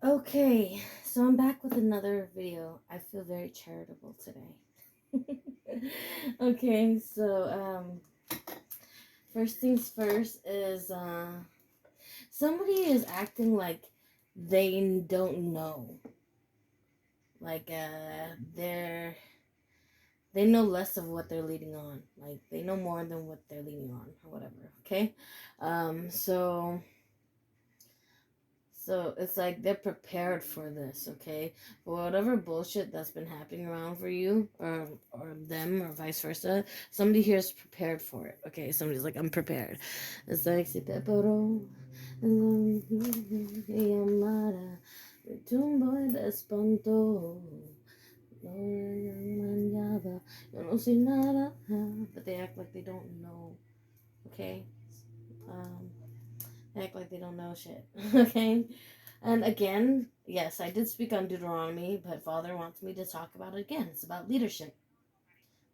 Okay, so I'm back with another video. I feel very charitable today. Okay, so first things first is somebody is acting like they don't know. Like they know less of what they're leading on. Like they know more than what they're leading on or whatever, okay? So it's like they're prepared for this, okay? For whatever bullshit that's been happening around for you or them or vice versa, somebody here is prepared for it, okay? Somebody's like, I'm prepared. It's like, si te paró, llamada, tumbo de espanto. No, yo no sé nada, but they act like they don't know, okay? Um, they act like they don't know shit, okay? And again, yes, I did speak on Deuteronomy, but Father wants me to talk about it again. It's about leadership.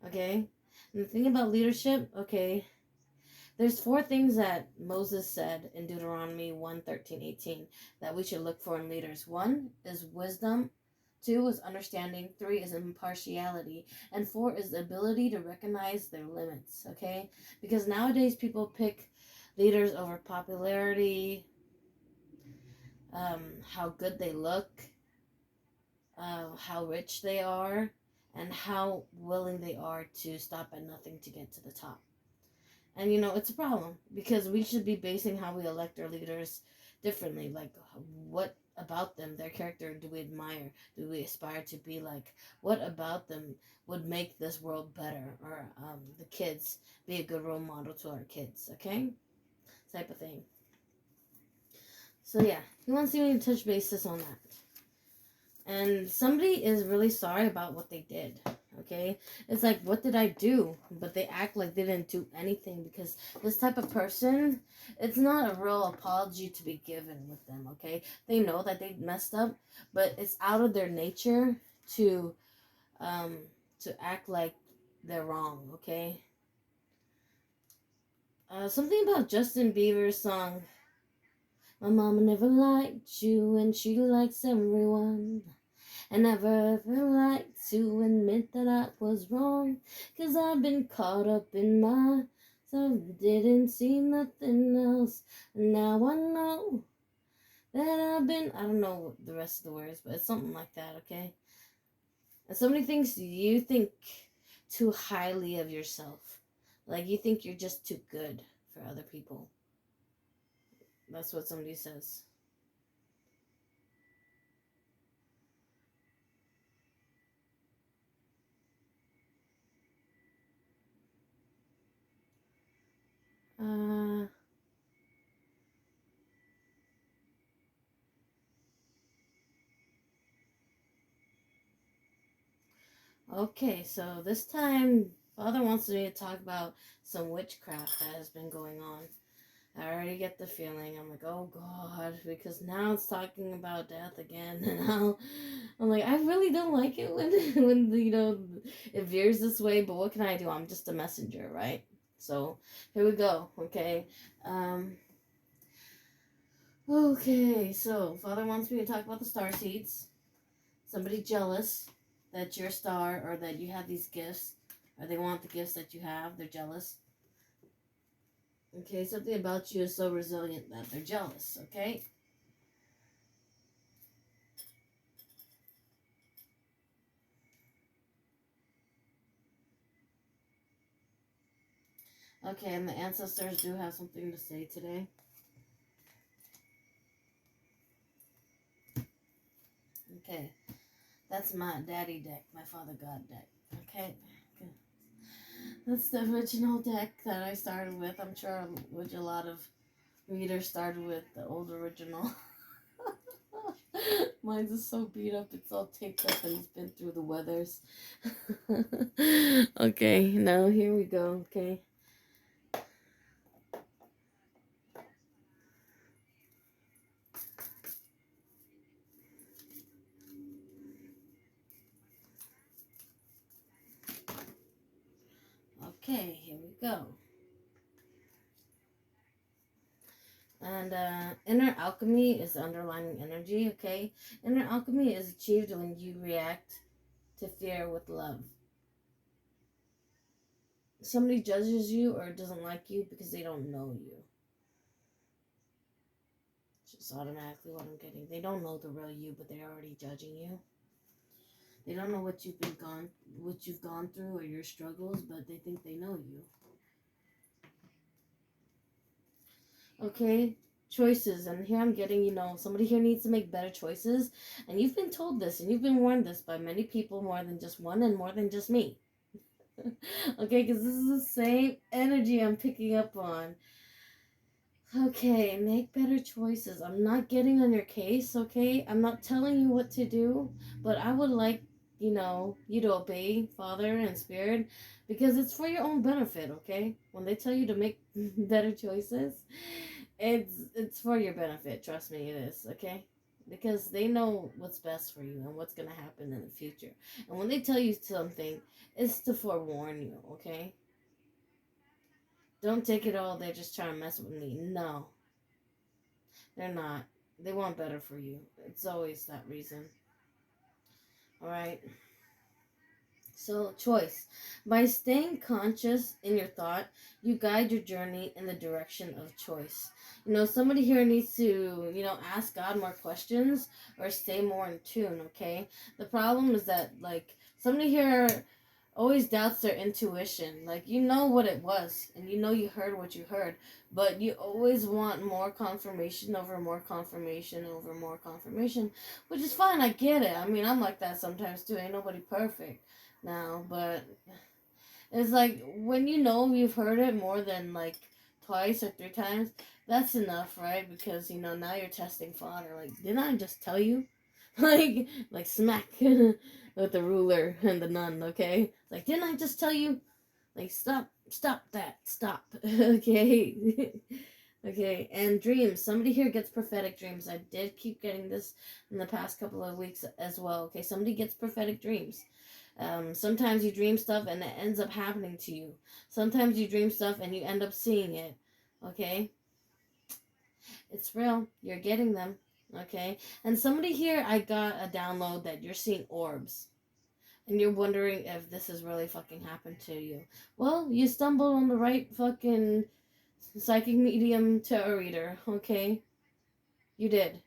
Okay? And the thing about leadership, okay, there's four things that Moses said in Deuteronomy 1:13-18 that we should look for in leaders. One is wisdom, two is understanding, three is impartiality, and four is the ability to recognize their limits, okay? Because nowadays people pick leaders over popularity, how good they look, how rich they are, and how willing they are to stop at nothing to get to the top. And it's a problem because we should be basing how we elect our leaders differently. Like, what about them, their character, do we admire? Do we aspire to be like? What about them would make this world better? Or the kids be a good role model to our kids, okay? Type of thing. So, yeah, he wants me to touch basis on that. And somebody is really sorry about what they did, okay? It's like, what did I do? But they act like they didn't do anything, because this type of person, it's not a real apology to be given with them, okay? They know that they messed up, but it's out of their nature to um act like they're wrong, okay? Something about Justin Bieber's song, my mama never liked you and she likes everyone. I never ever liked to admit that I was wrong, 'cause I've been caught up in myself, didn't see nothing else, and now I know that I don't know the rest of the words, but it's something like that, okay? And so many things you think too highly of yourself. Like you think you're just too good for other people. That's what somebody says. Uh, Okay, so this time, Father wants me to talk about some witchcraft that has been going on. I already get the feeling. I'm like, oh God, because now it's talking about death again, and now I'm like, I really don't like it when it veers this way. But what can I do? I'm just a messenger, right? So here we go. Okay. Um. Okay. So Father wants me to talk about the star seeds. Somebody jealous that you're a star or that you have these gifts or they want the gifts that you have, they're jealous. Okay, something about you is so resilient that they're jealous, okay? Okay, and the ancestors do have something to say today. Okay, that's my daddy deck, my father god deck, okay? That's the original deck that I started with. I'm sure which a lot of readers started with the old original. Mine's is so beat up, it's all taped up and it's been through the weathers. Okay, now here we go, okay? Okay, here we go. And inner alchemy is underlying energy, okay? Inner alchemy is achieved when you react to fear with love. Somebody judges you or doesn't like you because they don't know you. It's just automatically what I'm getting. They don't know the real you, but they're already judging you. They don't know what you've gone through or your struggles, but they think they know you. Okay, choices. And here I'm getting, somebody here needs to make better choices. And you've been told this and you've been warned this by many people, more than just one and more than just me. Okay, because this is the same energy I'm picking up on. Okay, make better choices. I'm not getting on your case, okay? I'm not telling you what to do, but I would like, you to obey Father and Spirit because it's for your own benefit, okay? When they tell you to make better choices, it's for your benefit. Trust me, it is, okay? Because they know what's best for you and what's going to happen in the future. And when they tell you something, it's to forewarn you, okay? Don't take it all, they're just trying to mess with me. No, they're not. They want better for you. It's always that reason. Alright? So, choice. By staying conscious in your thought, you guide your journey in the direction of choice. Somebody here needs to, ask God more questions or stay more in tune, okay? The problem is that, somebody here always doubts their intuition. You know what it was, and you heard what you heard, but you always want more confirmation over more confirmation over more confirmation, which is fine. I get it. I mean, I'm like that sometimes too. Ain't nobody perfect now, but it's when you've heard it more than twice or three times, that's enough, right? Because now you're testing fodder. Didn't I just tell you? like smack with the ruler and the nun, okay? Didn't I just tell you? Stop that, stop. Okay. Okay, and dreams. Somebody here gets prophetic dreams. I did keep getting this in the past couple of weeks as well. Okay, somebody gets prophetic dreams. Sometimes you dream stuff and it ends up happening to you. Sometimes you dream stuff and you end up seeing it. Okay? It's real. You're getting them. Okay? And somebody here, I got a download that you're seeing orbs. And you're wondering if this has really fucking happened to you. Well, you stumbled on the right fucking psychic medium tarot reader. Okay? You did.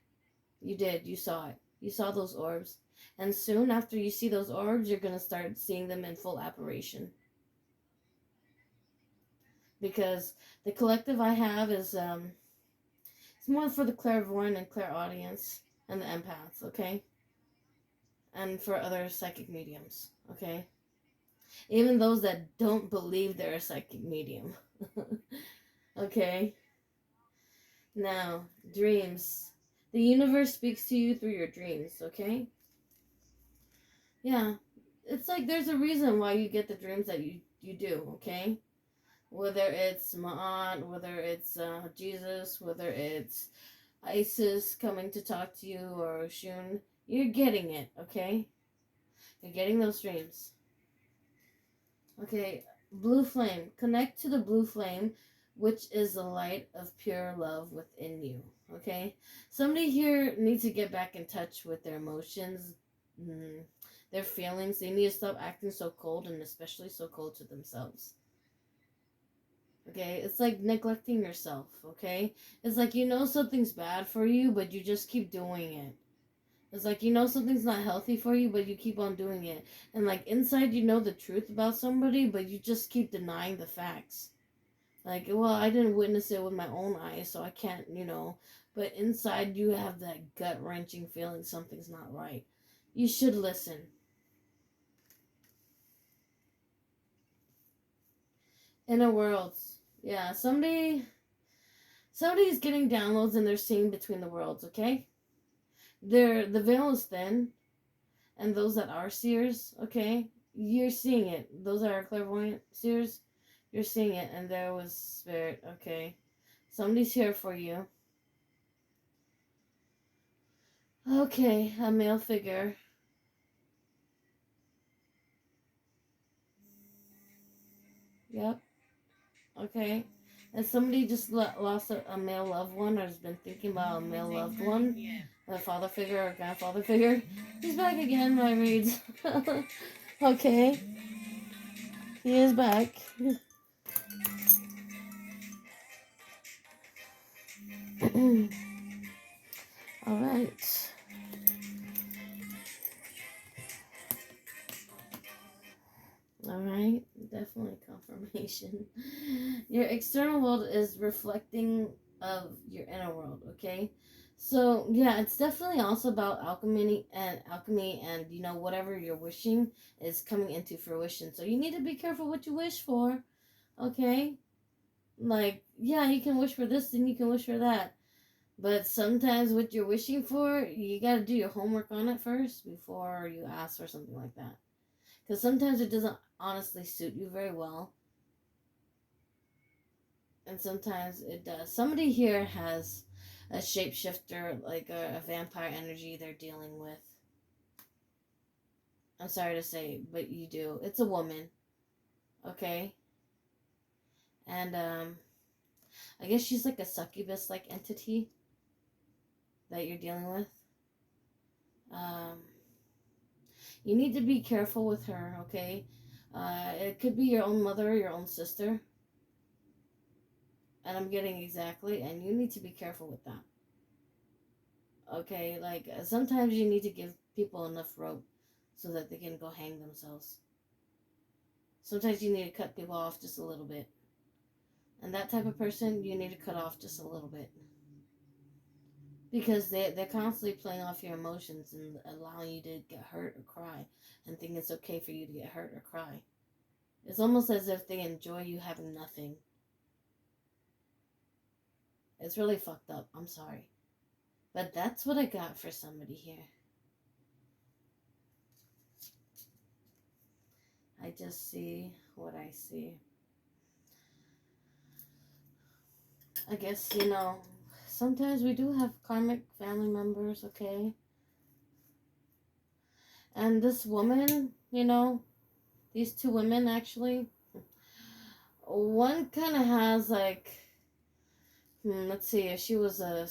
You did. You saw it. You saw those orbs. And soon after you see those orbs, you're going to start seeing them in full apparition. Because the collective I have is, it's more for the clairvoyant and clairaudience and the empaths, okay? And for other psychic mediums, okay? Even those that don't believe they're a psychic medium. Okay? Now, dreams. The universe speaks to you through your dreams, okay? Yeah. It's there's a reason why you get the dreams that you do, okay? Whether it's Ma'at, whether it's Jesus, whether it's Isis coming to talk to you, or Oshun, you're getting it, okay? You're getting those dreams. Okay, blue flame. Connect to the blue flame, which is the light of pure love within you, okay? Somebody here needs to get back in touch with their emotions, their feelings. They need to stop acting so cold, and especially so cold to themselves. Okay, it's neglecting yourself, okay? It's something's bad for you, but you just keep doing it. It's something's not healthy for you, but you keep on doing it. And inside you know the truth about somebody, but you just keep denying the facts. Well, I didn't witness it with my own eyes, so I can't, But inside you have that gut-wrenching feeling something's not right. You should listen. Inner worlds. Yeah, somebody's getting downloads and they're seeing between the worlds, okay? The veil is thin, and those that are seers, okay, you're seeing it. Those that are clairvoyant seers, you're seeing it, and there was spirit, okay? Somebody's here for you. Okay, a male figure. Yep. Okay. Has somebody just lost a male loved one, or has been thinking about a male loved one? A father figure or grandfather figure? He's back again, my reads. Okay, he is back. Alright. Alright, definitely confirmation. Your external world is reflecting of your inner world, okay? So yeah, it's definitely also about alchemy and you know whatever you're wishing is coming into fruition. So you need to be careful what you wish for, okay? Like, yeah, you can wish for this and you can wish for that. But sometimes what you're wishing for, you got to do your homework on it first before you ask for something like that. Because sometimes it doesn't honestly suit you very well. And sometimes it does. Somebody here has a shapeshifter, like a vampire energy they're dealing with. I'm sorry to say, but you do. It's a woman, okay? And I guess she's like a succubus-like entity that you're dealing with. Um, you need to be careful with her, okay? It could be your own mother or your own sister. And I'm getting exactly, and you need to be careful with that. Okay, like sometimes you need to give people enough rope so that they can go hang themselves. Sometimes you need to cut people off just a little bit. And that type of person, you need to cut off just a little bit. Because they're constantly playing off your emotions and allowing you to get hurt or cry and think it's okay for you to get hurt or cry. It's almost as if they enjoy you having nothing. It's really fucked up. I'm sorry. But that's what I got for somebody here. I just see what I see. I guess, you know, sometimes we do have karmic family members, okay? And this woman, you know, these two women actually, one kind of has like, let's see, if she was a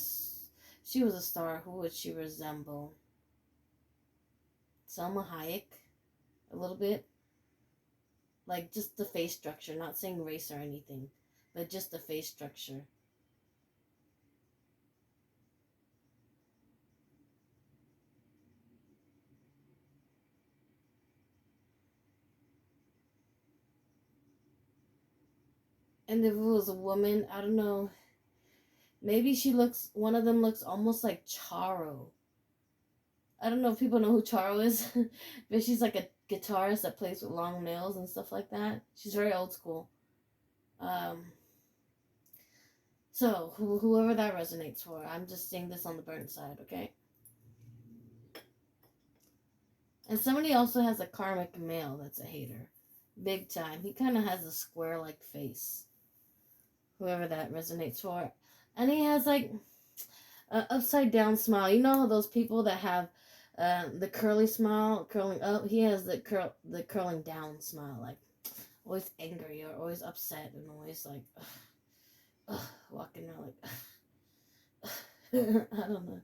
star, who would she resemble? Selma Hayek, a little bit. Like just the face structure, not saying race or anything, but just the face structure. And if it was a woman, I don't know, maybe one of them looks almost like Charo. I don't know if people know who Charo is, but she's like a guitarist that plays with long nails and stuff like that. She's very old school. So, whoever that resonates for, I'm just seeing this on the burnt side, okay? And somebody also has a karmic male that's a hater. Big time. He kind of has a square-like face. Whoever that resonates for. And he has like an upside-down smile. You know those people that have the curly smile, curling up? He has the curling down smile, like always angry or always upset and always like walking around like I don't know.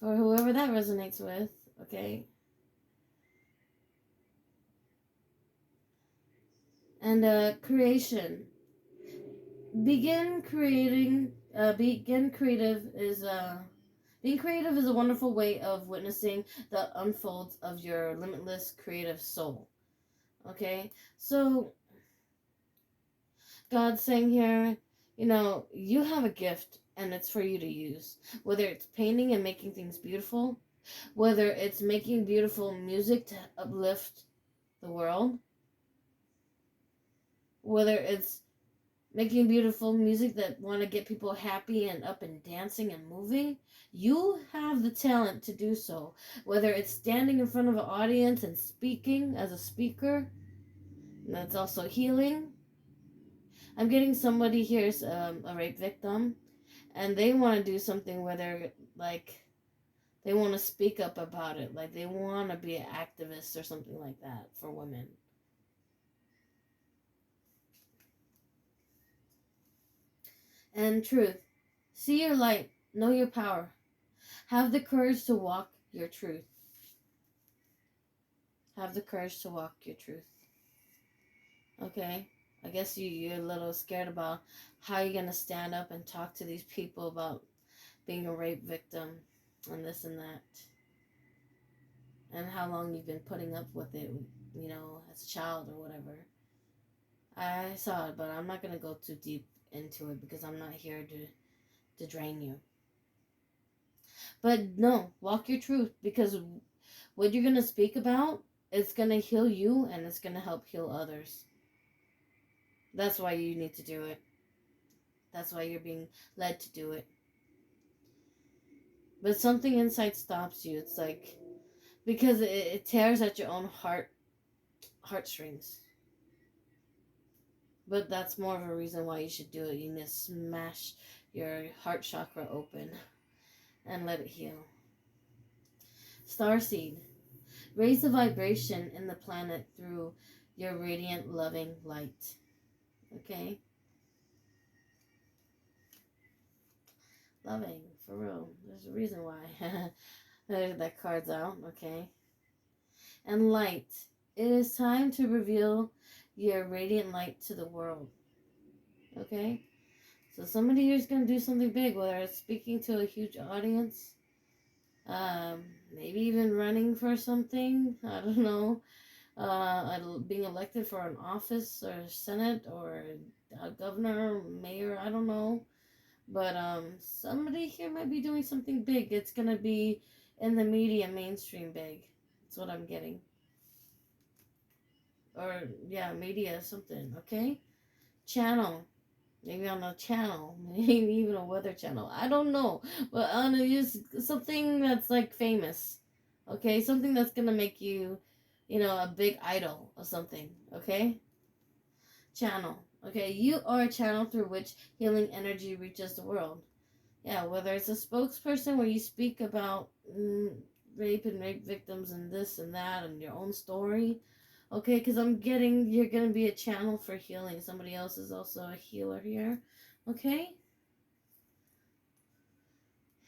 For whoever that resonates with, okay? And creation. Begin creating. Begin creative is being creative is a wonderful way of witnessing the unfolds of your limitless creative soul. Okay, so God's saying here, you know, you have a gift and it's for you to use. Whether it's painting and making things beautiful, whether it's making beautiful music to uplift the world, whether it's making beautiful music that want to get people happy and up and dancing and moving, you have the talent to do so. Whether it's standing in front of an audience and speaking as a speaker, that's also healing. I'm getting somebody here's a rape victim, and they want to do something where they're like, they want to speak up about it, like they want to be an activist or something like that for women. And truth. See your light. Know your power. Have the courage to walk your truth. Have the courage to walk your truth. Okay? I guess you're a little scared about how you're going to stand up and talk to these people about being a rape victim and this and that. And how long you've been putting up with it, as a child or whatever. I saw it, but I'm not going to go too deep into it because I'm not here to drain you. But no, walk your truth, because what you're going to speak about, it's going to heal you and it's going to help heal others. That's why you need to do it. That's why you're being led to do it. But something inside stops you. It's like, because it tears at your own heartstrings. But that's more of a reason why you should do it. You need to smash your heart chakra open and let it heal. Starseed. Raise the vibration in the planet through your radiant, loving light. Okay? Loving, for real. There's a reason why that card's out. Okay? And light. It is time to reveal your radiant light to the world. Okay? So somebody here is going to do something big, whether it's speaking to a huge audience, maybe even running for something, I don't know, being elected for an office or Senate or a governor, mayor, I don't know. But somebody here might be doing something big. It's going to be in the media, mainstream big. That's what I'm getting. Or, yeah, media, something, okay? Channel. Maybe on a channel, maybe even a weather channel. I don't know, but on just something that's like famous, okay? Something that's gonna make you, a big idol or something, okay? Channel, okay? You are a channel through which healing energy reaches the world. Yeah, whether it's a spokesperson where you speak about rape and rape victims and this and that and your own story. Okay, because I'm getting you're going to be a channel for healing. Somebody else is also a healer here. Okay?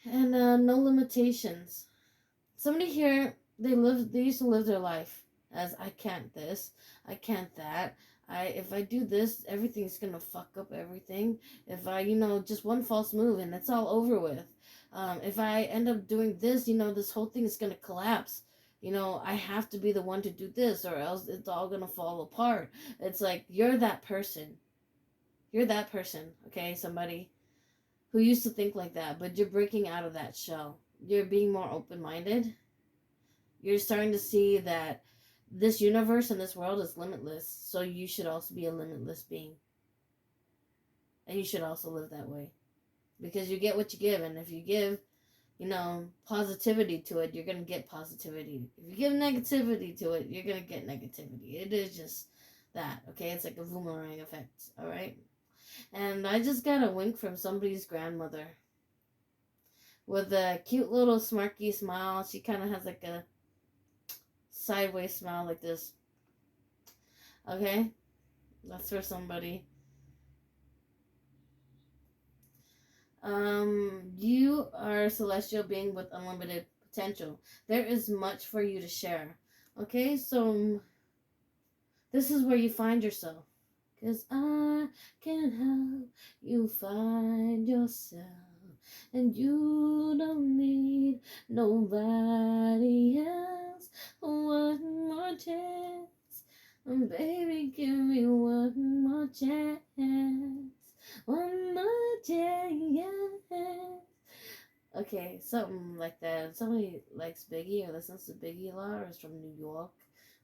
And no limitations. Somebody here, they used to live their life as I can't this, I can't that. If I do this, everything's going to fuck up everything. If I, just one false move and it's all over with. If I end up doing this, this whole thing is going to collapse. I have to be the one to do this or else it's all going to fall apart. It's like, you're that person. You're that person, okay? Somebody who used to think like that, but you're breaking out of that shell. You're being more open-minded. You're starting to see that this universe and this world is limitless, so you should also be a limitless being. And you should also live that way. Because you get what you give, and if you give, positivity to it, you're going to get positivity. If you give negativity to it, you're going to get negativity. It is just that, okay? It's like a boomerang effect, all right? And I just got a wink from somebody's grandmother with a cute little smirky smile. She kind of has like a sideways smile like this. Okay? That's for somebody. You are a celestial being with unlimited potential. There is much for you to share. Okay, so this is where you find yourself. Because I can help you find yourself. And you don't need nobody else. One more chance. Baby, give me one more chance. One more chance. Okay, something like that. Somebody likes Biggie or listens to Biggie a lot or is from New York.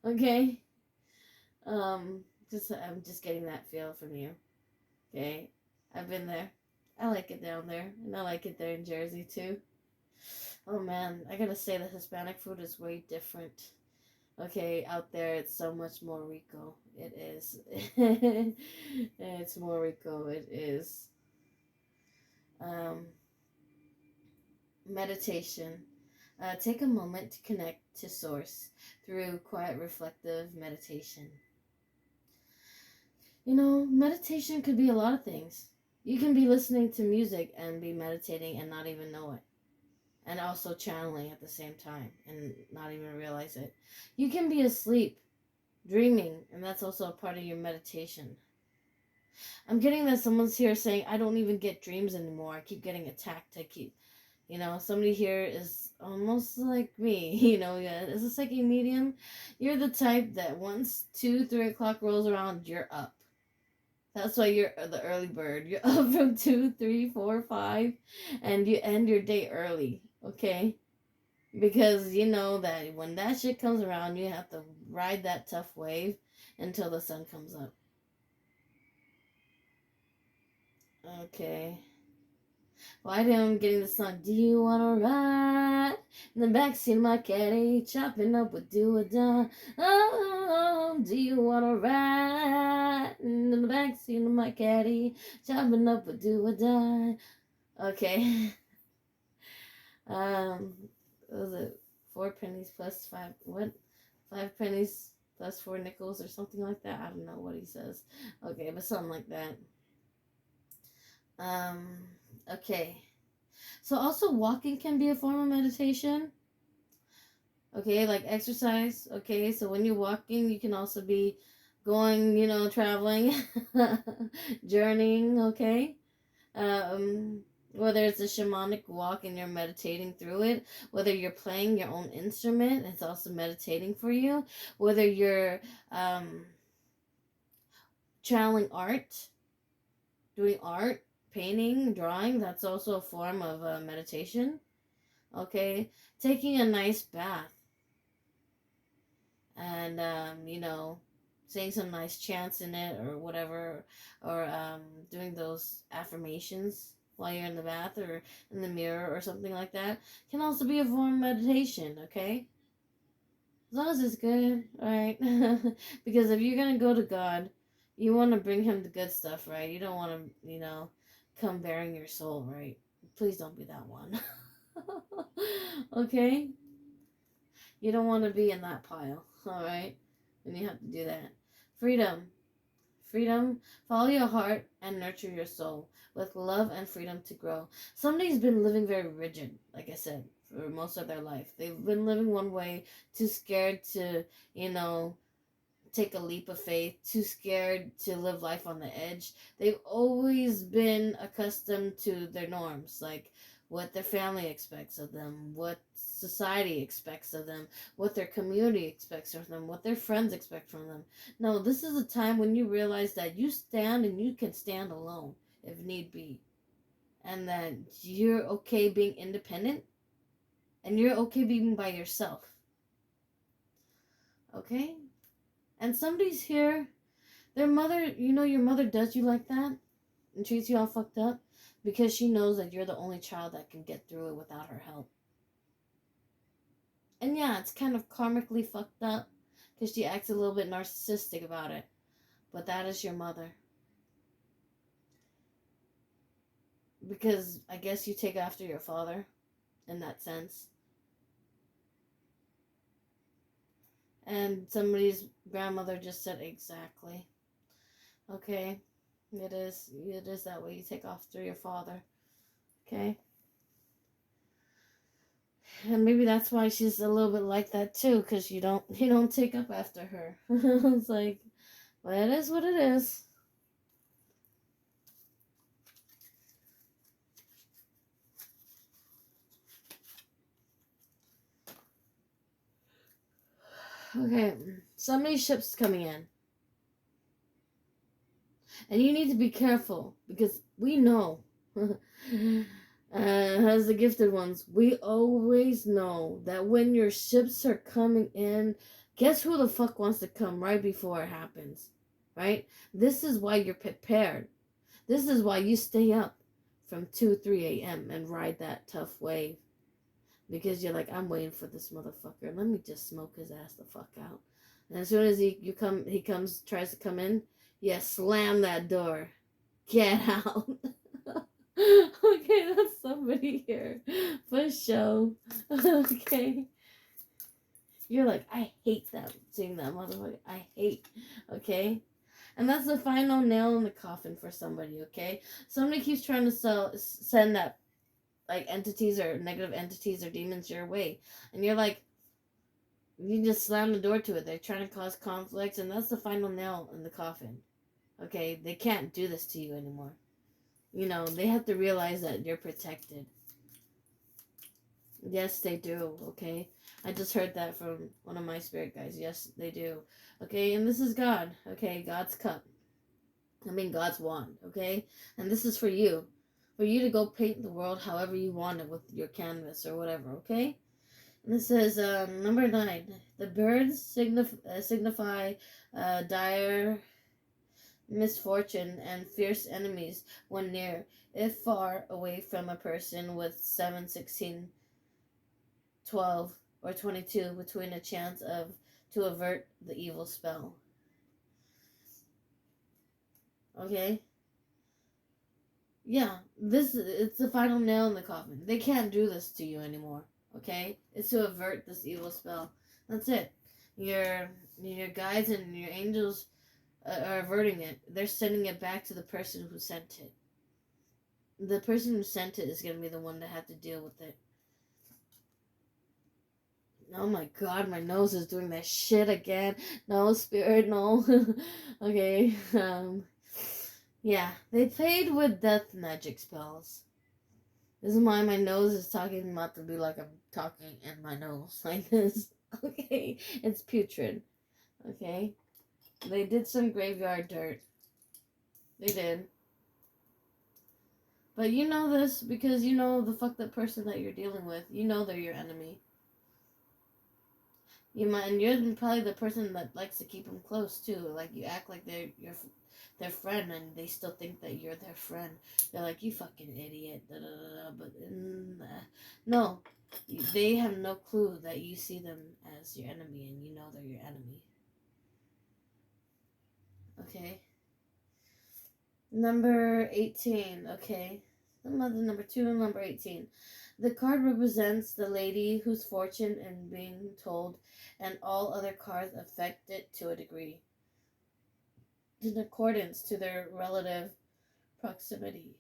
Okay? I'm just getting that feel from you. Okay? I've been there. I like it down there. And I like it there in Jersey too. Oh man, I gotta say the Hispanic food is way different. Okay, out there it's so much more rico. It is. It's more rico. It is. Meditation. Take a moment to connect to Source through quiet, reflective meditation. Meditation could be a lot of things. You can be listening to music and be meditating and not even know it. And also channeling at the same time and not even realize it. You can be asleep, dreaming, and that's also a part of your meditation. I'm getting that someone's here saying, I don't even get dreams anymore. I keep getting attacked. Somebody here is almost like me, yeah, as a psychic medium. You're the type that once 2, 3 o'clock rolls around, you're up. That's why you're the early bird. You're up from 2, 3, 4, 5, and you end your day early, okay? Because you know that when that shit comes around, you have to ride that tough wave until the sun comes up. Okay. Why am I getting the song? Do you wanna ride in the backseat of my caddy, chopping up with do or die? Oh, do you wanna ride in the backseat of my caddy, chopping up with do or die? Okay. Was it 4 pennies plus 5? What? 5 pennies plus 4 nickels or something like that? I don't know what he says. Okay, but something like that. Okay. So also walking can be a form of meditation. Okay, like exercise. Okay, so when you're walking, you can also be going, traveling, journeying. Okay, whether it's a shamanic walk and you're meditating through it, whether you're playing your own instrument, it's also meditating for you. Whether you're channeling art, doing art, painting, drawing, that's also a form of meditation. Okay, taking a nice bath and saying some nice chants in it or whatever, or doing those affirmations while you're in the bath or in the mirror or something like that can also be a form of meditation. Okay, as long as it's good, right? Because if you're gonna go to God, you want to bring him the good stuff, right? You don't want to come bearing your soul, right? Please don't be that one. Okay, you don't want to be in that pile, all right? And you have to do that. Freedom. Freedom. Follow your heart and nurture your soul with love and freedom to grow. Somebody's been living very rigid, like I said, for most of their life. They've been living one way, too scared to, take a leap of faith, too scared to live life on the edge. They've always been accustomed to their norms, like what their family expects of them, what society expects of them, what their community expects of them, what their friends expect from them. No, this is a time when you realize that you stand and you can stand alone if need be, and that you're okay being independent and you're okay being by yourself. Okay? And somebody's here, their mother, your mother does you like that and treats you all fucked up because she knows that you're the only child that can get through it without her help. And yeah, it's kind of karmically fucked up because she acts a little bit narcissistic about it. But that is your mother. Because I guess you take after your father in that sense. And somebody's grandmother just said exactly. Okay, it is that way. You take after your father. Okay. And maybe that's why she's a little bit like that too, because you don't take up after her. It's like, well, it is what it is. Okay, somebody's ship's coming in. And you need to be careful because we know, as the gifted ones, we always know that when your ships are coming in, guess who the fuck wants to come right before it happens, right? This is why you're prepared. This is why you stay up from 2, 3 a.m. and ride that tough wave. Because you're like, I'm waiting for this motherfucker. Let me just smoke his ass the fuck out. And as soon as he tries to come in, yeah, slam that door. Get out. Okay, that's somebody here. For show. Okay. You're like, I hate that. Seeing that motherfucker. I hate. Okay. And that's the final nail in the coffin for somebody, okay? Somebody keeps trying to send that, like, entities or negative entities or demons your way. And you're like, you just slam the door to it. They're trying to cause conflicts, and that's the final nail in the coffin. Okay? They can't do this to you anymore. You know, they have to realize that you're protected. Yes, they do, okay? I just heard that from one of my spirit guys. Yes, they do. Okay, and this is God. Okay, God's cup. I mean, God's wand, okay? And this is for you. For you to go paint the world however you want it with your canvas or whatever, okay? And this is number 9. The birds signify dire misfortune and fierce enemies when near, if far away from a person with 7, 16, 12, or 22 between a chance of to avert the evil spell. Okay? Yeah, it's the final nail in the coffin. They can't do this to you anymore. Okay? It's to avert this evil spell. That's it. Your guides and your angels are averting it. They're sending it back to the person who sent it. The person who sent it is going to be the one to have to deal with it. Oh my god, my nose is doing that shit again. No, spirit, no. Okay, yeah, they played with death magic spells. This is why my nose is talking about to be like I'm talking in my nose, like this. Okay, it's putrid. Okay, they did some graveyard dirt. They did. But you know this because you know the fucked up person that you're dealing with. You know they're your enemy. And you're probably the person that likes to keep them close too. Like you act like they're their friend, and they still think that you're their friend. They're like, you fucking idiot, da, da, da, da. But no, they have no clue that you see them as your enemy, and you know they're your enemy. Okay. Number 18. Okay. Number 2 and number 18. The card represents the lady whose fortune and being told, and all other cards affect it to a degree, in accordance to their relative proximity.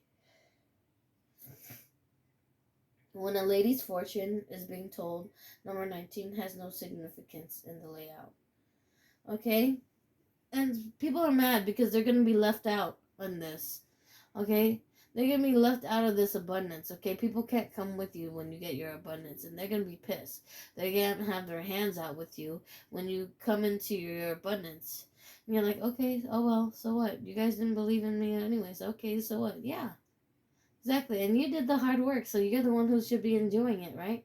When a lady's fortune is being told, number 19 has no significance in the layout. Okay? And people are mad because they're going to be left out on this. Okay? They're going to be left out of this abundance. Okay? People can't come with you when you get your abundance, and they're going to be pissed. They're going to have their hands out with you when you come into your abundance. And you're like, okay, oh well, so what? You guys didn't believe in me anyways. Okay, so what? Yeah. Exactly, and you did the hard work, so you're the one who should be enjoying it, right?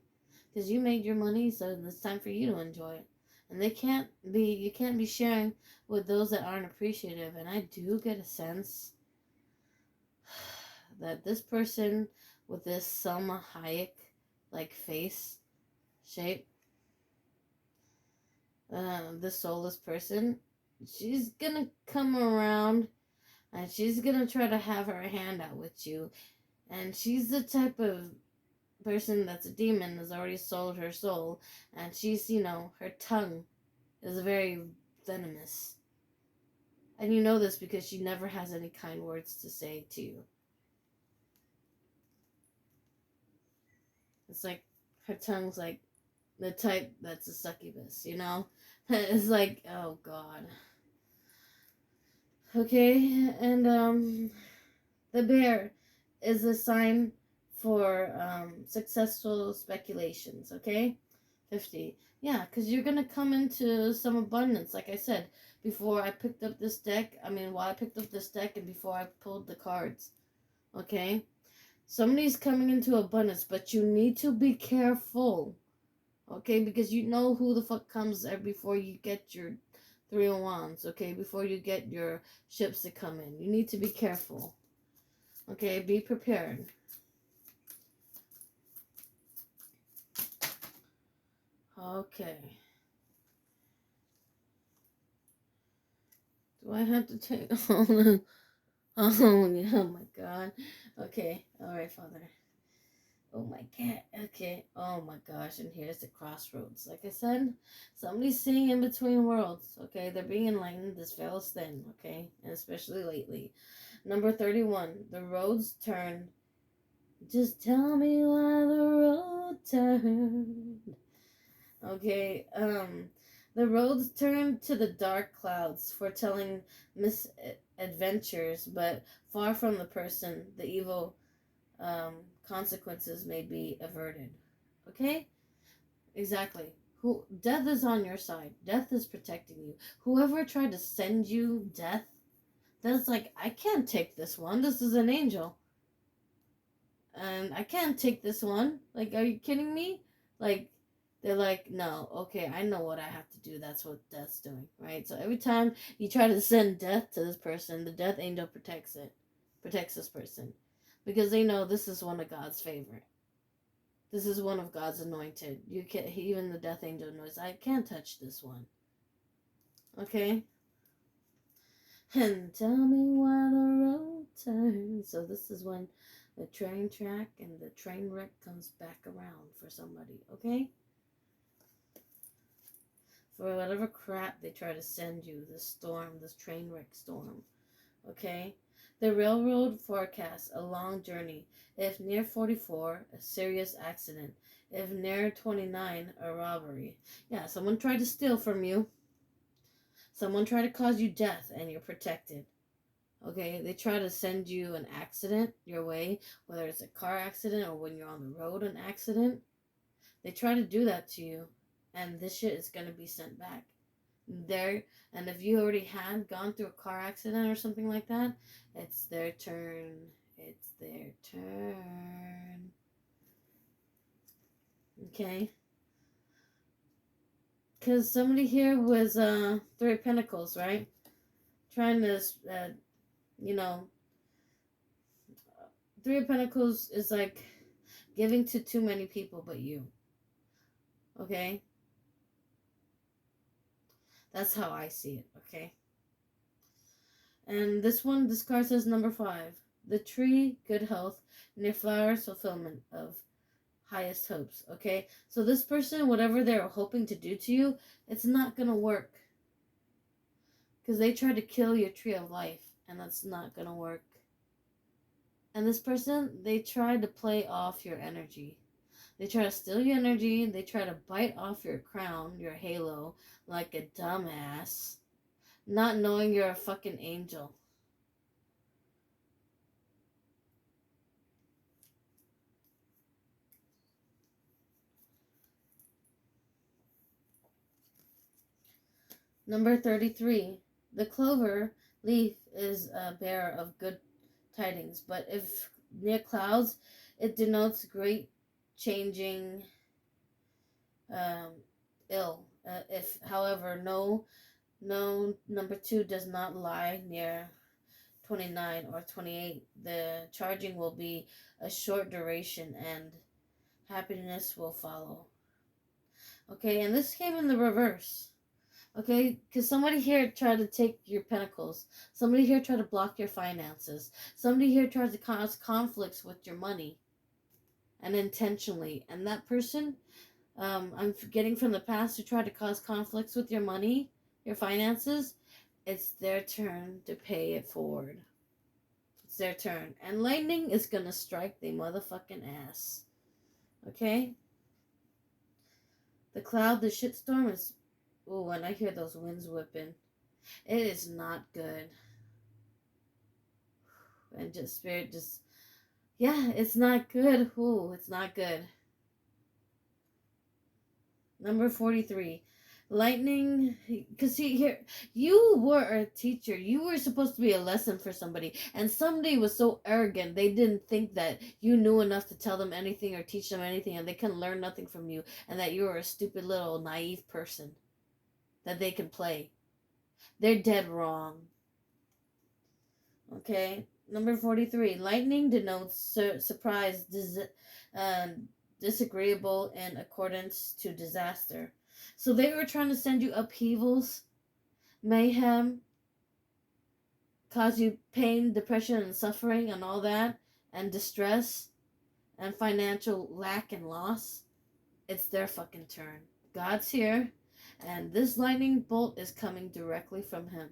Because you made your money, so it's time for you to enjoy it. And you can't be sharing with those that aren't appreciative. And I do get a sense that this person with this Selma Hayek like face shape, this soulless person, she's gonna come around and she's gonna try to have her hand out with you. And she's the type of person that's a demon, has already sold her soul, and she's, her tongue is very venomous. And you know this because she never has any kind words to say to you. It's like her tongue's like the type that's a succubus, It's like, oh god. Okay, and the bear is a sign for successful speculations, okay? 50. Yeah, because you're going to come into some abundance, like I said, while I picked up this deck and before I pulled the cards, okay? Somebody's coming into abundance, but you need to be careful, okay? Because you know who the fuck comes there before you get your 3 of Wands, okay? Before you get your ships to come in. You need to be careful, okay? Be prepared. Okay. Do I have to take oh yeah, oh my god. Okay, alright, Father. Oh my god. Okay. Oh my gosh. And here's the crossroads. Like I said, somebody's seeing in between worlds. Okay. They're being enlightened. This veil is thin. Okay. And especially lately. Number 31. The roads turn. Just tell me why the road turned. Okay. The roads turn to the dark clouds, foretelling misadventures, but far from the person, the evil consequences may be averted. Okay? Exactly. Who death is on your side. Death is protecting you. Whoever tried to send you death, that's like, I can't take this one. This is an angel. And I can't take this one. Like, are you kidding me? Like, they're like, no, okay, I know what I have to do. That's what death's doing, right? So every time you try to send death to this person, the death angel protects this person. Because they know this is one of God's favorite. This is one of God's anointed. You can even the death angel knows I can't touch this one. Okay? And tell me why the road turns. So this is when the train track and the train wreck comes back around for somebody, okay? For whatever crap they try to send you, this storm, this train wreck storm, okay? The railroad forecasts a long journey. If near 44, a serious accident. If near 29, a robbery. Yeah, someone tried to steal from you. Someone tried to cause you death and you're protected. Okay, they try to send you an accident your way, whether it's a car accident or when you're on the road, an accident. They try to do that to you, and this shit is going to be sent back. There, and if you already had gone through a car accident or something like that, it's their turn. It's their turn. Okay? Because somebody here was Three of Pentacles, right? Trying to, you know, Three of Pentacles is like giving to too many people but you. Okay? That's how I see it, okay? And this card says number 5. The tree, good health, near flowers, fulfillment of highest hopes, okay? So this person, whatever they're hoping to do to you, it's not going to work. Because they tried to kill your tree of life, and that's not going to work. And this person, they tried to play off your energy. They try to steal your energy. They try to bite off your crown, your halo, like a dumbass. Not knowing you're a fucking angel. Number 33. The clover leaf is a bearer of good tidings, but if near clouds, it denotes great changing ill. If, however, no number 2 does not lie near 29 or 28, the charging will be a short duration and happiness will follow. Okay, and this came in the reverse. Okay, because somebody here tried to take your pentacles. Somebody here tried to block your finances. Somebody here tries to cause conflicts with your money. And intentionally. And that person, I'm getting from the past, who tried to cause conflicts with your money, your finances, it's their turn to pay it forward. It's their turn. And lightning is going to strike the motherfucking ass. Okay? The cloud, the shitstorm is... Ooh, and I hear those winds whipping. It is not good. And just spirit just... Yeah, it's not good. Ooh, it's not good. Number 43. Lightning, because see here, you were a teacher. You were supposed to be a lesson for somebody. And somebody was so arrogant, they didn't think that you knew enough to tell them anything or teach them anything. And they can learn nothing from you. And that you were a stupid little naive person that they can play. They're dead wrong. Okay? Number 43. Lightning denotes surprise, disagreeable in accordance to disaster. So they were trying to send you upheavals, mayhem, cause you pain, depression, and suffering, and all that, and distress. and financial lack and loss, it's their fucking turn. God's here, and this lightning bolt is coming directly from him.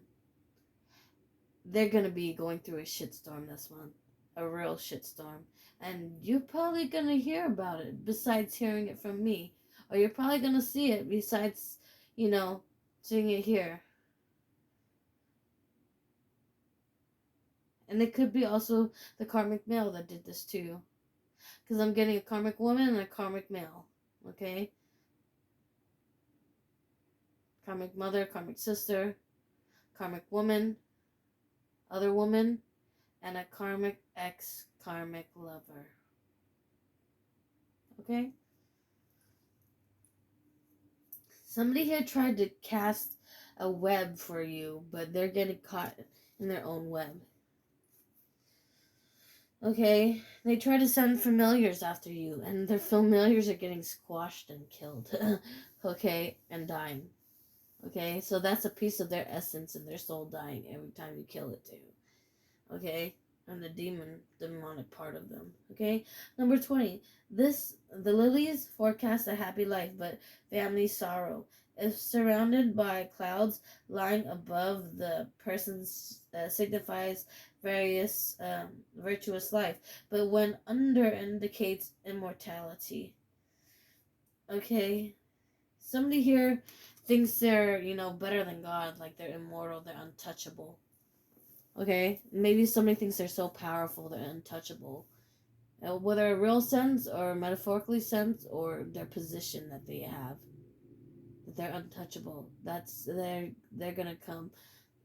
They're gonna be going through a shitstorm this month. A real shitstorm. And you're probably gonna hear about it besides hearing it from me. Or you're probably gonna see it besides, seeing it here. And it could be also the karmic male that did this to you. Because I'm getting a karmic woman and a karmic male. Okay? Karmic mother, karmic sister, karmic woman, other woman, and a karmic ex karmic lover. Okay? Somebody here tried to cast a web for you, but they're getting caught in their own web. Okay? They try to send familiars after you, and their familiars are getting squashed and killed. Okay? And dying. Okay? So that's a piece of their essence and their soul dying every time you kill it too. Okay? And the demonic part of them. Okay? Number 20. The lilies forecast a happy life, but family sorrow. If surrounded by clouds lying above the person signifies various virtuous life, but when under indicates immortality. Okay? Somebody here thinks they're, better than God, like they're immortal, they're untouchable. Okay? Maybe somebody thinks they're so powerful, they're untouchable. Whether a real sense or metaphorically sense or their position that they have. That they're untouchable. They're gonna come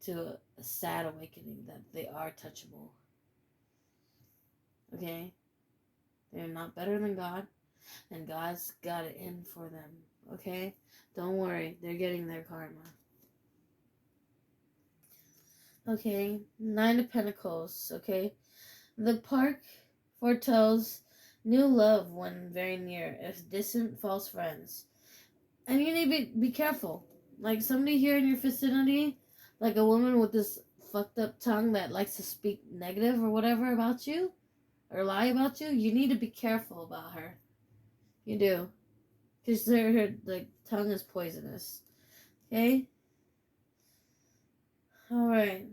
to a sad awakening that they are touchable. Okay? They're not better than God, and God's got it in for them. Okay? Don't worry, they're getting their karma. Okay, 9 of Pentacles, okay? The park foretells new love when very near, if distant false friends. And you need to be careful. Like somebody here in your vicinity, like a woman with this fucked up tongue that likes to speak negative or whatever about you, or lie about you, you need to be careful about her. You do. Because her tongue is poisonous. Okay? Alright.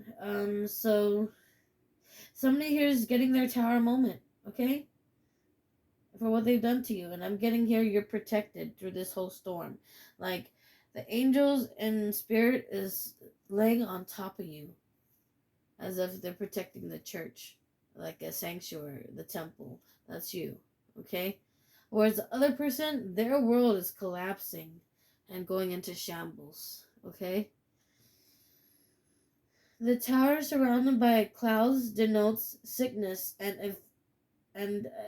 So somebody here is getting their tower moment, okay? For what they've done to you. And I'm getting here, you're protected through this whole storm. Like, the angels and spirit is laying on top of you. As if they're protecting the church. Like a sanctuary, the temple. That's you, okay? Whereas the other person, their world is collapsing and going into shambles, okay? The tower surrounded by clouds denotes sickness and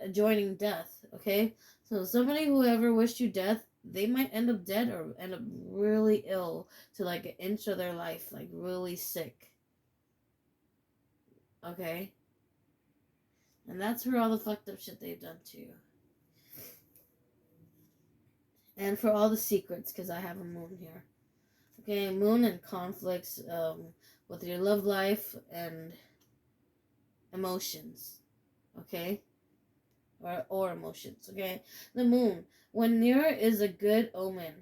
adjoining death, okay? So somebody who ever wished you death, they might end up dead or end up really ill to like an inch of their life, like really sick. Okay? And that's for all the fucked up shit they've done to you. And for all the secrets, because I have a moon here. Okay, moon and conflicts with your love life and emotions. Okay? Or emotions, okay? The moon. When near is a good omen.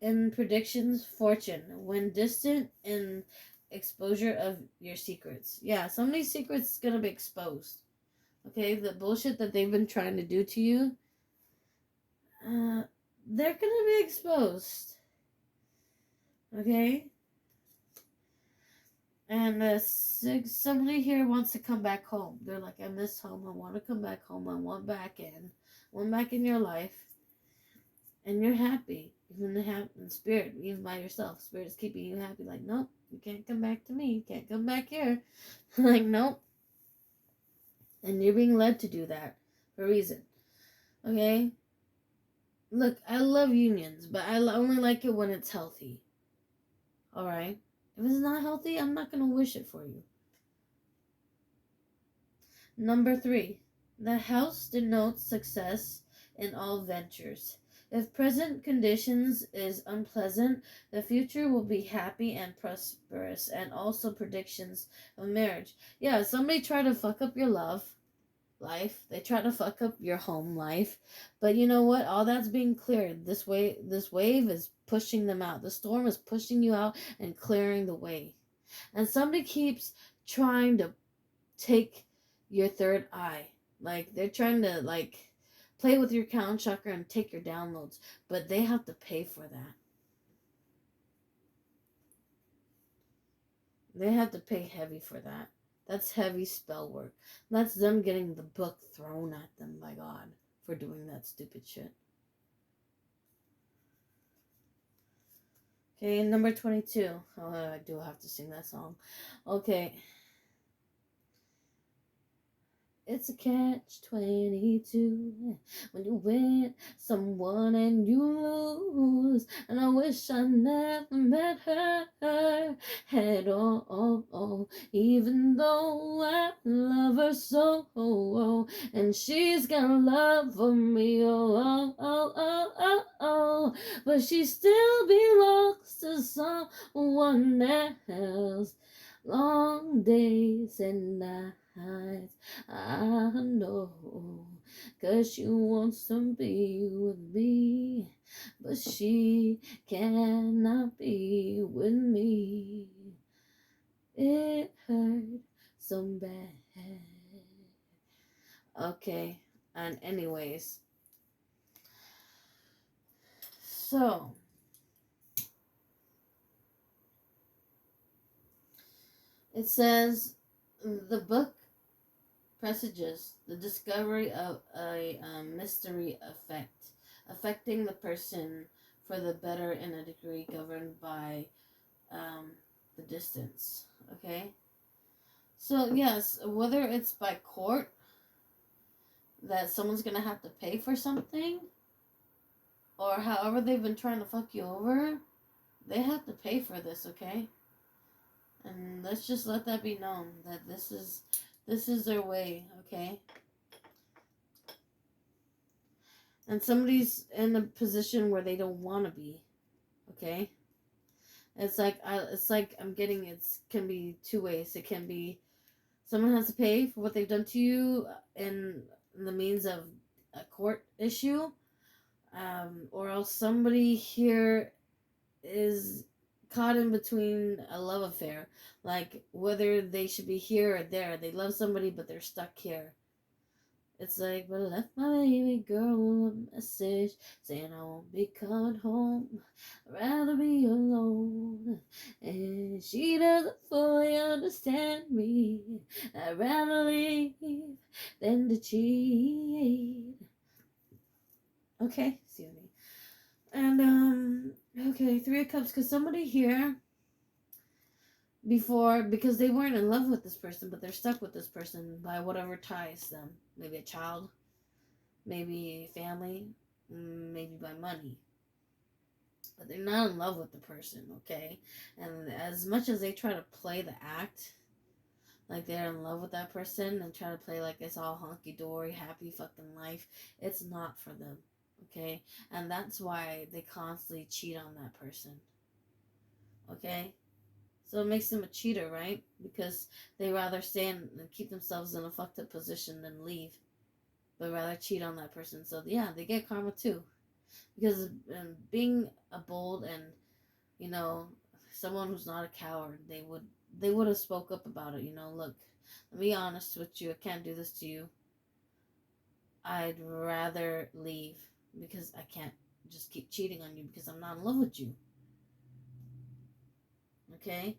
In predictions, fortune. When distant, in exposure of your secrets. Yeah, some of these secrets is going to be exposed. Okay? The bullshit that they've been trying to do to you, they're going to be exposed. Okay? And somebody here wants to come back home. They're like, I miss home. I want to come back home. I want back in your life. And you're happy. Even in spirit, even by yourself. Spirit is keeping you happy. Like, nope, you can't come back to me. You can't come back here. Like, nope. And you're being led to do that for a reason. Okay? Look, I love unions, but I only like it when it's healthy. Alright? If it's not healthy, I'm not going to wish it for you. Number 3. The house denotes success in all ventures. If present conditions is unpleasant, the future will be happy and prosperous, and also predictions of marriage. Yeah, somebody try to fuck up your love. life. They try to fuck up your home life. But you know what? All that's being cleared. This wave is pushing them out. The storm is pushing you out and clearing the way. And somebody keeps trying to take your third eye. Like they're trying to like play with your crown chakra and take your downloads, but they have to pay for that. They have to pay heavy for that. That's heavy spell work. That's them getting the book thrown at them by God for doing that stupid shit. Okay, number 22. Oh, I do have to sing that song. Okay. It's a catch-22 when you win someone and you lose. And I wish I never met her at all, even though I love her so. And she's got love for me, but she still belongs to someone else. Long days and nights, I know, 'cause she wants to be with me, but she cannot be with me. It hurt so bad. Okay, and anyways, so it says the book presages the discovery of a mystery effect affecting the person for the better in a degree governed by the distance. Okay, so yes, whether it's by court that someone's gonna have to pay for something, or however they've been trying to fuck you over, they have to pay for this. Okay, and let's just let that be known that this is their way. Okay. And somebody's in a position where they don't want to be. Okay. It's like I'm getting it can be two ways. It can be someone has to pay for what they've done to you in the means of a court issue, or else somebody here is caught in between a love affair, like whether they should be here or there. They love somebody but they're stuck here. It's like, but I left my baby girl a message saying I won't be coming home. I'd rather be alone. And she doesn't fully understand me. I'd rather leave than to cheat. Okay, see me. And, okay, 3 of Cups, because somebody here before, because they weren't in love with this person, but they're stuck with this person by whatever ties them. Maybe a child, maybe family, maybe by money. But they're not in love with the person, okay? And as much as they try to play the act, like they're in love with that person and try to play like it's all hunky-dory, happy fucking life, it's not for them, okay? And that's why they constantly cheat on that person, okay? So it makes them a cheater, right? Because they rather stay and keep themselves in a fucked up position than leave, but rather cheat on that person. So yeah, they get karma too. Because being a bold and, you know, someone who's not a coward, they would have spoke up about it. You know, look, let me be honest with you. I can't do this to you. I'd rather leave because I can't just keep cheating on you because I'm not in love with you. Okay?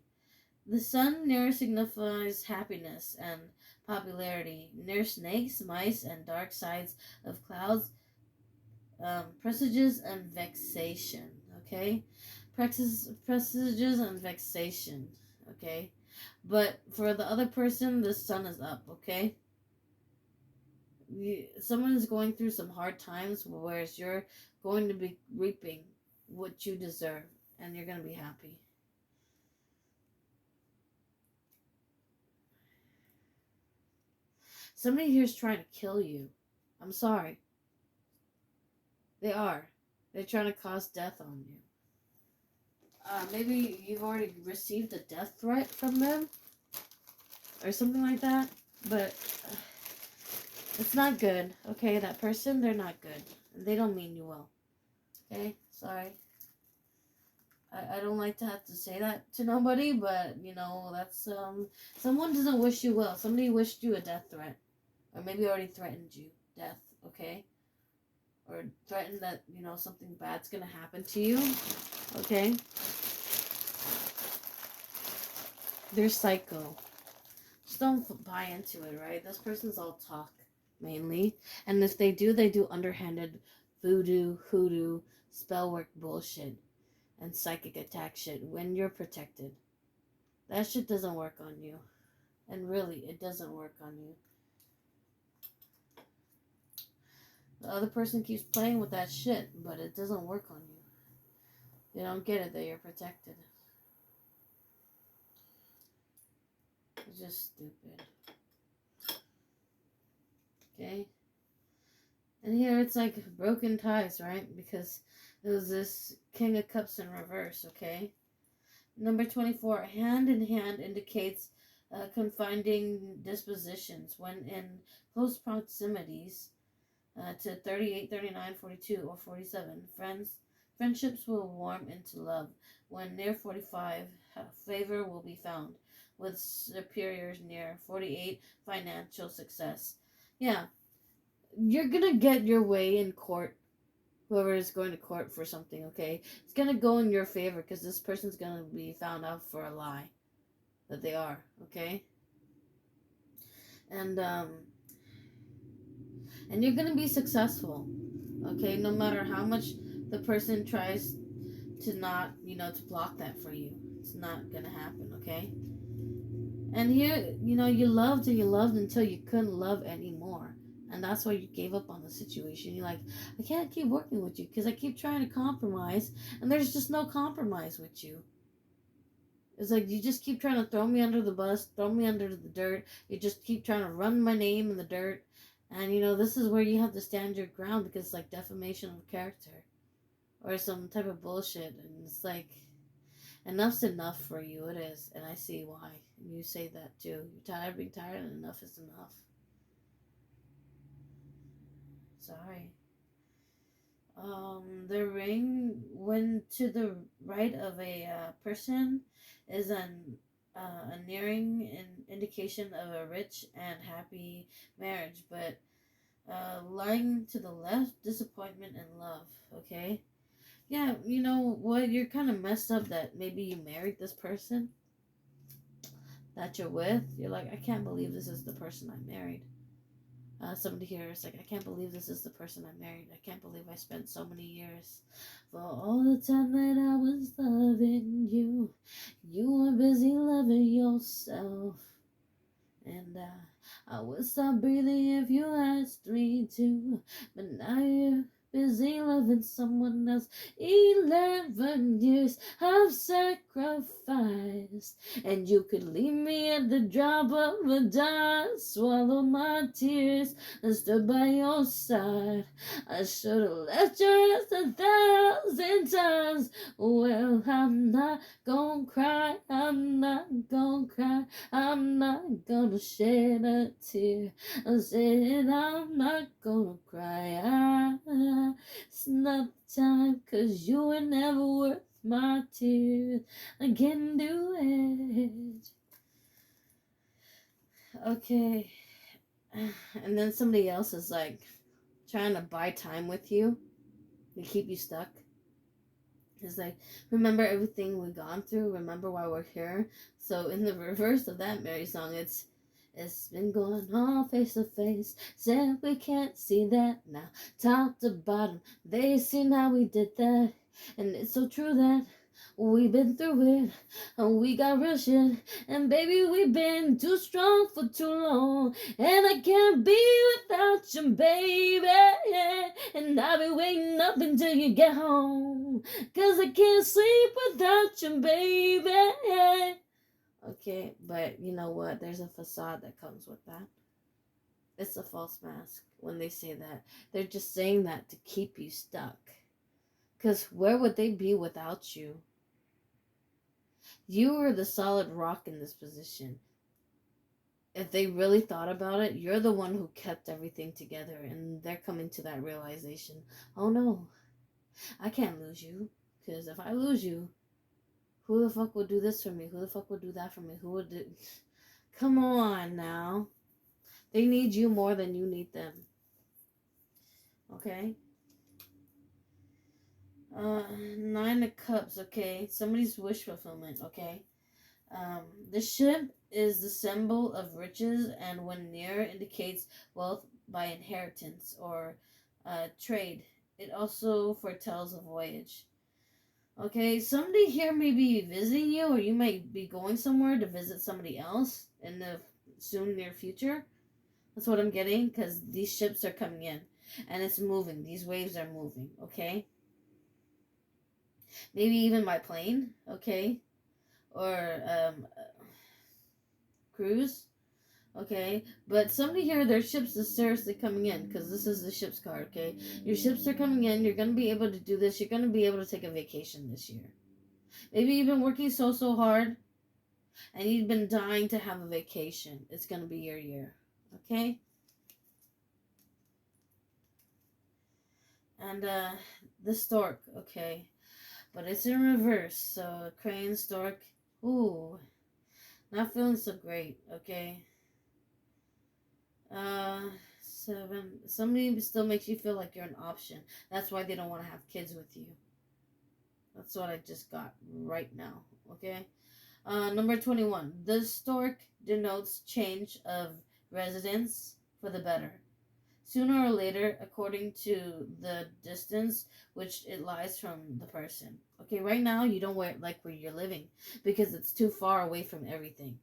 The sun near signifies happiness and popularity. Near snakes, mice, and dark sides of clouds, presages and vexation. Okay, presages and vexation. Okay, but for the other person, the sun is up. Okay, someone is going through some hard times, whereas you're going to be reaping what you deserve, and you're going to be happy. Somebody here is trying to kill you. I'm sorry. They are. They're trying to cause death on you. Maybe you've already received a death threat from them or something like that. But It's not good, okay? That person, they're not good. They don't mean you well, okay? Sorry. I don't like to have to say that to nobody, but, that's, someone doesn't wish you well. Somebody wished you a death threat. Or maybe already threatened you death, okay? Or threatened that, something bad's gonna happen to you, okay? They're psycho. Just don't buy into it, right? This person's all talk, mainly. And if they do underhanded voodoo, hoodoo, spell work bullshit, and psychic attack shit when you're protected. That shit doesn't work on you. And really, it doesn't work on you. The other person keeps playing with that shit, but it doesn't work on you. They don't get it that you're protected. It's just stupid. Okay? And here it's like broken ties, right? Because it was this King of Cups in reverse, okay? Number 24, hand in hand indicates confiding dispositions when in close proximities to 38, 39, 42, or 47. Friendships will warm into love. When near 45, favor will be found. With superiors near 48, financial success. Yeah, you're gonna get your way in court. Whoever is going to court for something, okay? It's gonna go in your favor because this person's gonna be found out for a lie that they are, okay? And you're gonna be successful, okay? No matter how much the person tries to not, to block that for you, it's not gonna happen, okay? And here, you loved and you loved until you couldn't love anymore. And that's why you gave up on the situation. You're like, I can't keep working with you because I keep trying to compromise, and there's just no compromise with you. It's like you just keep trying to throw me under the bus, throw me under the dirt. You just keep trying to run my name in the dirt. And, this is where you have to stand your ground because it's like defamation of character or some type of bullshit. And it's like, enough's enough for you. It is. And I see why. You say that too. You're tired of being tired, and enough is enough. Sorry. The ring, when to the right of a person, is a nearing indication of a rich and happy marriage, but lying to the left, disappointment and love. Okay, yeah, you know what? You're kind of messed up that maybe you married this person that you're with. You're like, I can't believe this is the person I married. Somebody here is like, I can't believe this is the person I married. I can't believe I spent so many years for all the time that I was loving you. You were busy loving yourself. And I would stop breathing if you asked me to. But now you're busy loving someone else. 11 years of sacrifice, and you could leave me at the drop of a dime. Swallow my tears and stood by your side. I should have left your ass 1,000 times. Well, I'm not gonna cry, I'm not gonna cry, I'm not gonna shed a tear. I said I'm not gonna cry. It's not the time, 'cause you were never worth my tears. I can do it. Okay. And then somebody else is like trying to buy time with you to keep you stuck. It's like, remember everything we've gone through, remember why we're here. So in the reverse of that Mary song, it's been going on face to face. Said we can't see that now. Top to bottom, they seen how we did that. And it's so true that we've been through it, and we got real shit. And baby, we've been too strong for too long. And I can't be without you, baby. And I'll be waiting up until you get home, 'cause I can't sleep without you, baby. Okay, but you know what? There's a facade that comes with that. It's a false mask when they say that. They're just saying that to keep you stuck. Because where would they be without you? You are the solid rock in this position. if they really thought about it, you're the one who kept everything together, and they're coming to that realization. Oh no, I can't lose you, because if I lose you, who the fuck would do this for me? Who the fuck would do that for me? Who would do... Come on now. They need you more than you need them. Okay? Nine of Cups, okay? Somebody's wish fulfillment, okay? Um, the ship is the symbol of riches, and when near, indicates wealth by inheritance or trade. It also foretells a voyage. Okay, somebody here may be visiting you, or you might be going somewhere to visit somebody else in the soon near future. That's what I'm getting, because these ships are coming in, and it's moving. These waves are moving, okay? Maybe even by plane, okay? Or cruise, okay? But somebody here, their ships is seriously coming in, because this is the ship's card, okay? Your ships are coming in. You're going to be able to do this. You're going to be able to take a vacation this year. Maybe you've been working so hard, and you've been dying to have a vacation. It's going to be your year, okay? And the stork, okay? But it's in reverse, so crane, stork, ooh, not feeling so great, okay? Uh, 7, somebody still makes you feel like you're an option. That's why they don't want to have kids with you. That's what I just got right now, okay? Number 21, the stork denotes change of residence for the better. Sooner or later, according to the distance which it lies from the person. Okay, right now you don't like where you're living because it's too far away from everything.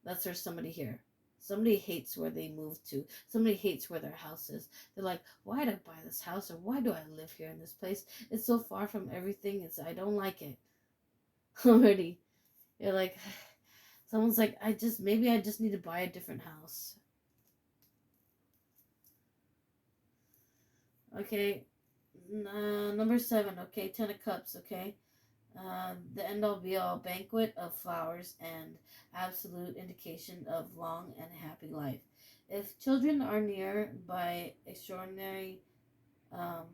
That's for somebody here. Somebody hates where they moved to. Somebody hates where their house is. They're like, why did I buy this house, or why do I live here in this place? It's so far from everything. I don't like it. Already. You're like, someone's like, maybe I just need to buy a different house. Okay, number 7, okay, 10 of Cups, okay. The end all be all banquet of flowers and absolute indication of long and happy life. If children are near by extraordinary um,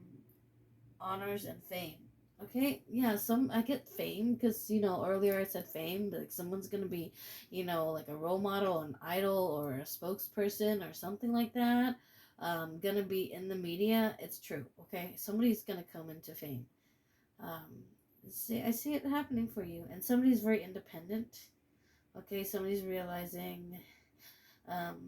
honors and fame. Okay, yeah, I get fame because, earlier I said fame, like someone's gonna be, like a role model, an idol, or a spokesperson or something like that. Gonna be in the media. It's true, okay? Somebody's gonna come into fame. Um, I see it happening for you, and somebody's very independent. Okay, somebody's realizing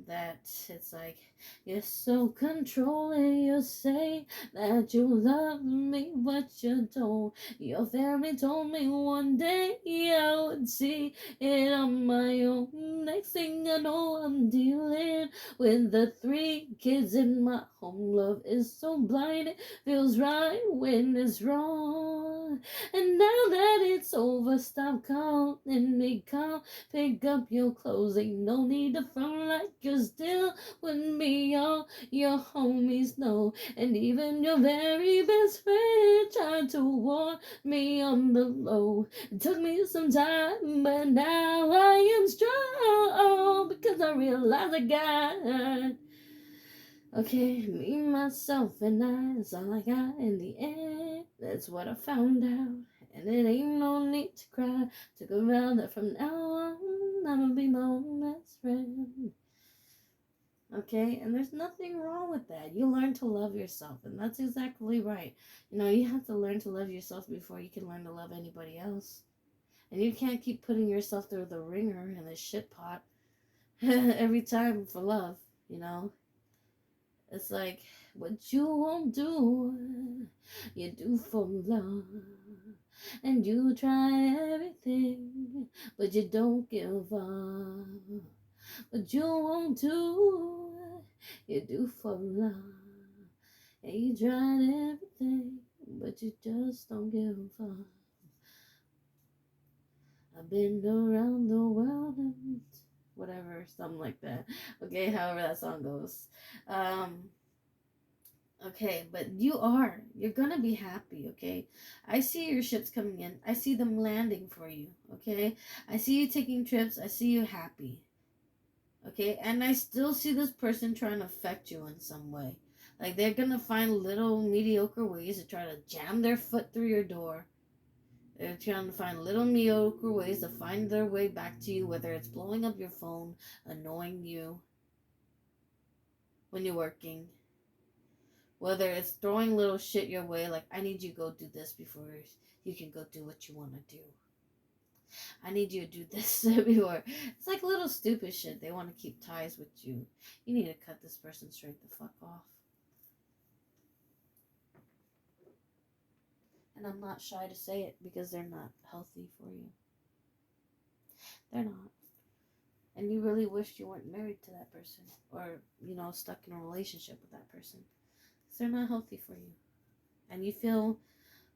that it's like, you're so controlling. You say that you love me, but you don't. Your family told me one day I would see it on my own. Next thing I know, I'm dealing with the 3 kids in my home. Love is so blind, it feels right when it's wrong. And now that it's over, stop calling me, come pick up your clothes. Ain't no need to front like you're still with me. All your homies know, and even your very best friend tried to warn me on the low. It took me some time, but now I am strong because I realize I got. Okay, me, myself, and I is all I got in the end. That's what I found out. And it ain't no need to cry. Took a vow that from now on, I'ma be my own best friend. Okay, and there's nothing wrong with that. You learn to love yourself, and that's exactly right. You have to learn to love yourself before you can learn to love anybody else. And you can't keep putting yourself through the ringer and the shit pot every time for love, It's like, what you won't do, you do for love. And you try everything, but you don't give up. What you won't do, you do for love. And you tried everything, but you just don't give up. I've been around the world and whatever, something like that. Okay, however that song goes. Okay, but you're gonna be happy, okay? I see your ships coming in. I see them landing for you, okay? I see you taking trips. I see you happy. Okay, and I still see this person trying to affect you in some way. Like they're gonna find little mediocre ways to try to jam their foot through your door. They're trying to find little mediocre ways to find their way back to you, whether it's blowing up your phone, annoying you when you're working, whether it's throwing little shit your way, like, I need you to go do this before you can go do what you want to do. I need you to do this before. It's like little stupid shit. They want to keep ties with you. You need to cut this person straight the fuck off. And I'm not shy to say it because they're not healthy for you. They're not. And you really wished you weren't married to that person or, stuck in a relationship with that person. Because they're not healthy for you. And you feel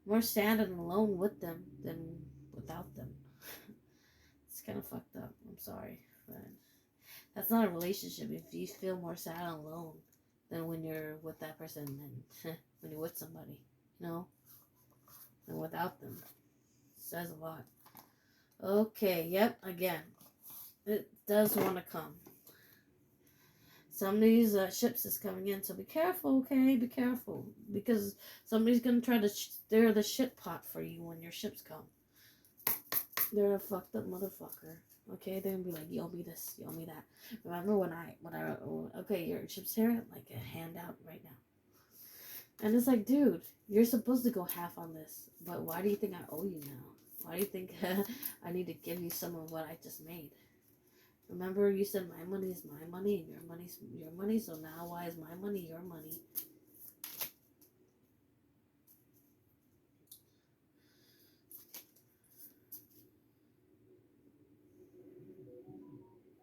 more sad and alone with them than without them. It's kind of fucked up. I'm sorry. But that's not a relationship if you feel more sad and alone than when you're with that person and when you're with somebody, and without them. It says a lot. Okay, yep, again. It does want to come. Somebody's ships is coming in, so be careful, okay? Be careful. Because somebody's going to try to stir the shit pot for you when your ships come. They're a fucked up motherfucker. Okay, they're gonna be like, you owe me this, you owe me that. Remember when I okay, your ship's here, like a handout right now. And it's like, dude, you're supposed to go half on this, but why do you think I owe you now? Why do you think I need to give you some of what I just made? Remember, you said my money is my money and your money's your money, so now why is my money your money?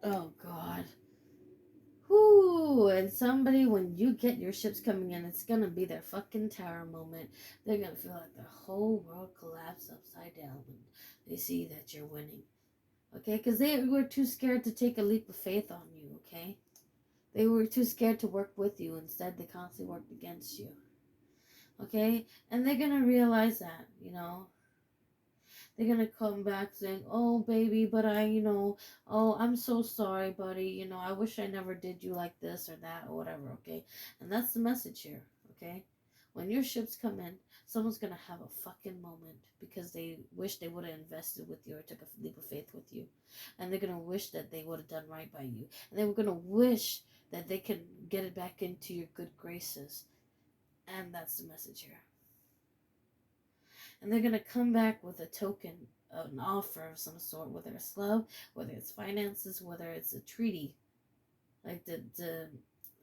Oh, God. Whoo! And somebody, when you get your ships coming in, it's gonna be their fucking tower moment. They're gonna feel like the whole world collapsed upside down when they see that you're winning. Okay? Because they were too scared to take a leap of faith on you, okay? They were too scared to work with you. Instead, they constantly worked against you. Okay? And they're gonna realize that, They're gonna come back saying, "Oh, baby, but oh, I'm so sorry, buddy. I wish I never did you like this or that or whatever." Okay, and that's the message here. Okay, when your ships come in, someone's gonna have a fucking moment because they wish they would have invested with you or took a leap of faith with you, and they're gonna wish that they would have done right by you, and they were gonna wish that they could get it back into your good graces, and that's the message here. And they're going to come back with a token, an offer of some sort, whether it's love, whether it's finances, whether it's a treaty, like to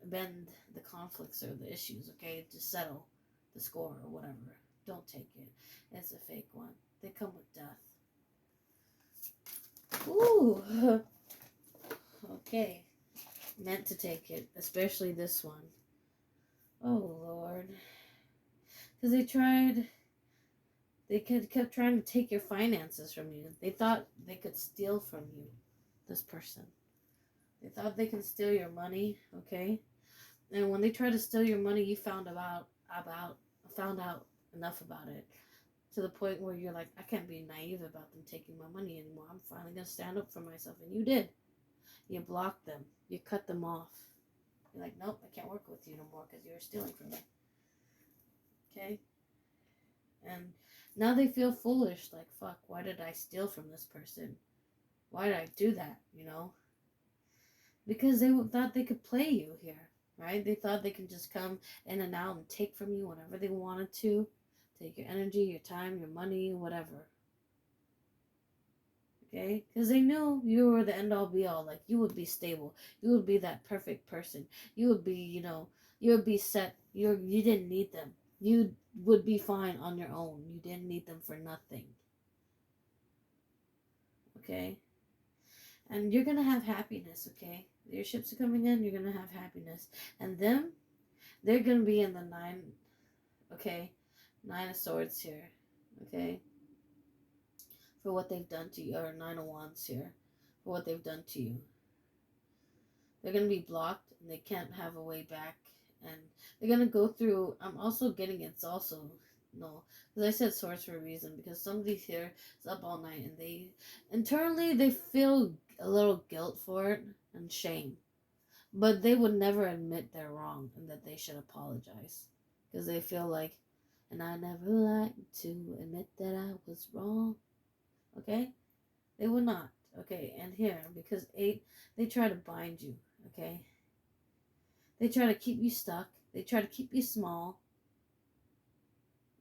bend the conflicts or the issues, okay, to settle the score or whatever. Don't take it. It's a fake one. They come with death. Ooh. Okay. Meant to take it, especially this one. Oh, Lord. Because they kept trying to take your finances from you. They thought they could steal from you, this person. They thought they could steal your money, okay? And when they tried to steal your money, you found out enough about it to the point where you're like, I can't be naive about them taking my money anymore. I'm finally gonna stand up for myself, and you did. You blocked them. You cut them off. You're like, nope, I can't work with you no more because you're stealing from me. Okay? And now they feel foolish, like, fuck, why did I steal from this person? Why did I do that, Because they thought they could play you here, right? They thought they could just come in and out and take from you whenever they wanted to. Take your energy, your time, your money, whatever. Okay? Because they knew you were the end-all be-all. Like, you would be stable. You would be that perfect person. You would be, you would be set. You didn't need them. You would be fine on your own. You didn't need them for nothing. Okay? And you're going to have happiness, okay? Your ships are coming in, you're going to have happiness. And them, they're going to be in the nine of swords here, okay? For what they've done to you, or 9 of wands here, for what they've done to you. They're going to be blocked, and they can't have a way back. And they're going to go through, I'm also getting it's also No, because I said source for a reason. Because somebody here is up all night and they internally they feel a little guilt for it and shame, but they would never admit they're wrong and that they should apologize because they feel like, and I never like to admit that I was wrong. Okay, they would not. Okay, and here because 8, they try to bind you. Okay, they try to keep you stuck. They try to keep you small.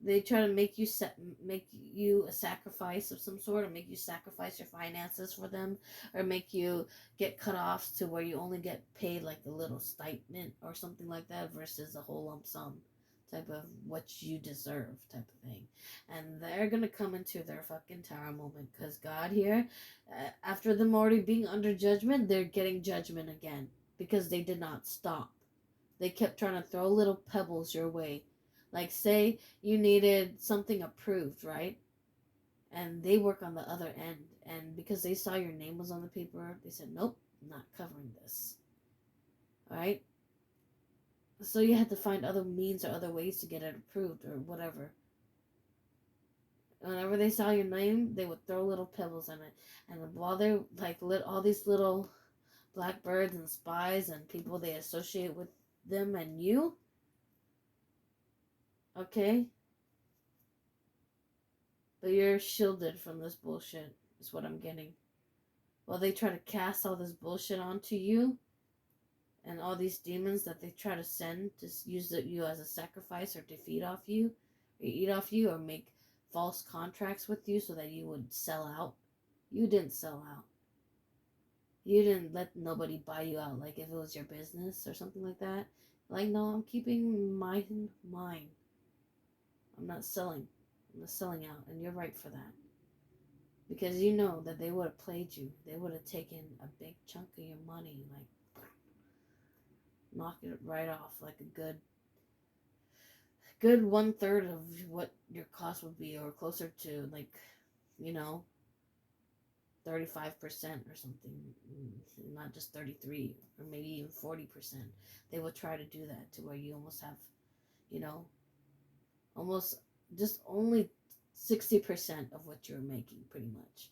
They try to make you a sacrifice of some sort, or make you sacrifice your finances for them, or make you get cut off to where you only get paid like a little stipend or something like that versus a whole lump sum type of what you deserve type of thing. And they're gonna come into their fucking tower moment because God here, after them already being under judgment, they're getting judgment again because they did not stop. They kept trying to throw little pebbles your way. Like, say you needed something approved, right? And they work on the other end. And because they saw your name was on the paper, they said, nope, not covering this. All right? So you had to find other means or other ways to get it approved or whatever. Whenever they saw your name, they would throw little pebbles in it. And while they like lit all these little blackbirds and spies and people they associate with them and you, okay, but you're shielded from this bullshit, is what I'm getting. While they try to cast all this bullshit onto you and all these demons that they try to send to use you as a sacrifice or to feed off you, or eat off you, or make false contracts with you so that you would sell out. You didn't sell out. You didn't let nobody buy you out like if it was your business or something like that. Like, no, I'm keeping mine. I'm not selling. I'm not selling out, and you're right for that. Because you know that they would have played you. They would have taken a big chunk of your money, like knock it right off, like a good 1/3 of what your cost would be, or closer to like, you know, 35% or something, not just 33 or maybe even 40%. They would try to do that to where you almost have, you know, almost just only 60% of what you're making, pretty much.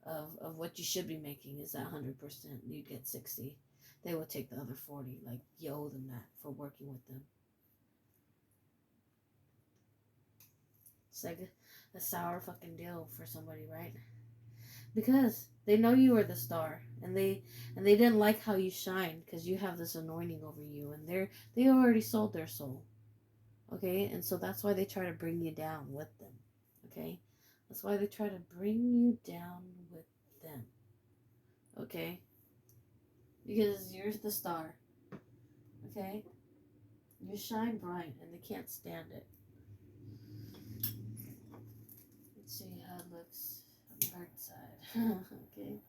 Of what you should be making is that 100%. You get 60. They will take the other 40. Like, you owe them that for working with them. It's like a sour fucking deal for somebody, right? Because they know you are the star, and they didn't like how you shine because you have this anointing over you, and they already sold their soul. Okay, and so that's why they try to bring you down with them. Okay, that's why they try to bring you down with them. Okay, because you're the star. Okay, you shine bright, and they can't stand it. Let's see how it looks on the dark side. Okay.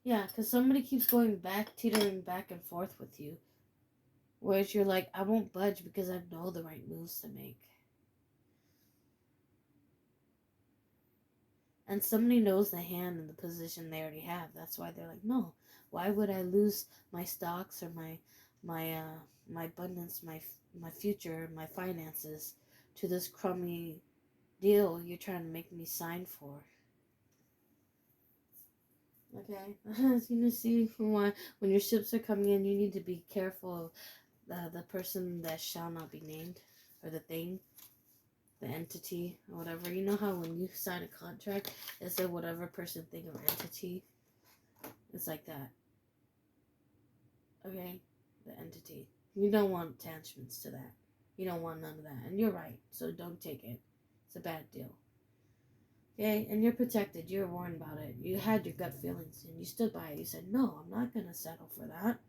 Yeah, because somebody keeps going back, teetering back and forth with you. Whereas you're like, I won't budge because I know the right moves to make. And somebody knows the hand and the position they already have. That's why they're like, no, why would I lose my stocks or my abundance, my future, my finances to this crummy deal you're trying to make me sign for? Okay, you see when your ships are coming in, you need to be careful of the person that shall not be named, or the thing, the entity, or whatever. You know how when you sign a contract, it said whatever person, thing, or entity. It's like that. Okay, the entity. You don't want attachments to that. You don't want none of that, and you're right. So don't take it. It's a bad deal. Okay, and you're protected. You're warned about it. You had your gut feelings, and you stood by it. You said, "No, I'm not gonna settle for that."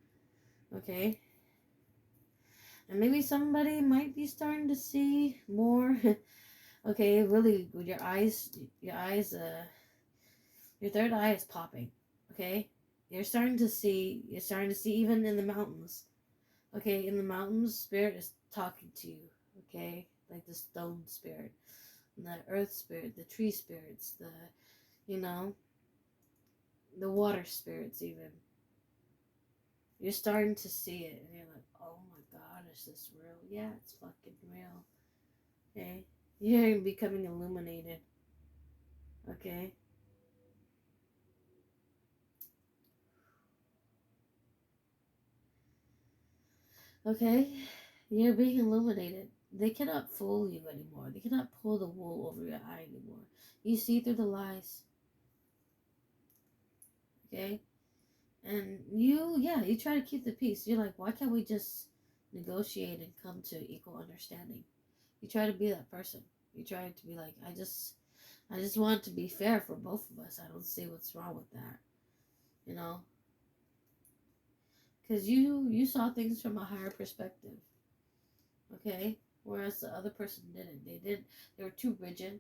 Okay, and maybe somebody might be starting to see more. Okay, really, with your eyes, your third eye is popping. Okay, you're starting to see even in the mountains. Okay, in the mountains, spirit is talking to you. Okay, like the stone spirit. the earth spirit, the tree spirits, the, you know, the water spirits even. You're starting to see it and you're like, oh my god, is this real? Yeah, it's fucking real. Okay? You're becoming illuminated. Okay? Okay? You're being illuminated. They cannot fool you anymore. They cannot pull the wool over your eye anymore. You see through the lies. Okay? And you try to keep the peace. You're like, why can't we just negotiate and come to equal understanding? You try to be that person. You try to be like, I just want it to be fair for both of us. I don't see what's wrong with that. You know? Because you saw things from a higher perspective. Okay? Whereas the other person didn't. They were too rigid.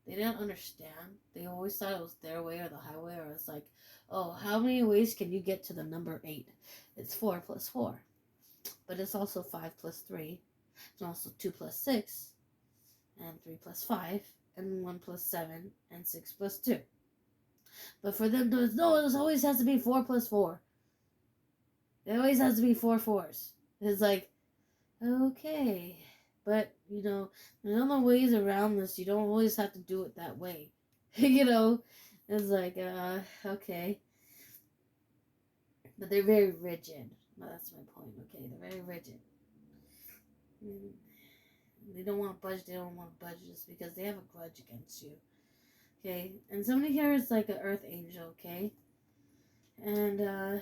They didn't understand. They always thought it was their way or the highway, or it's like, oh, how many ways can you get to the number 8? It's 4 plus 4. But it's also 5 plus 3. It's also 2 plus 6. And 3 plus 5. And 1 plus 7. And 6 plus 2. But for them, it always has to be 4 plus 4. It always has to be 4 fours. It's like, okay. But, there's other ways around this. You don't always have to do it that way. It's like, okay. But they're very rigid. Well, that's my point, okay? They're very rigid. They don't want to budge. They don't want to budge just because they have a grudge against you. Okay? And somebody here is like an earth angel, okay? And,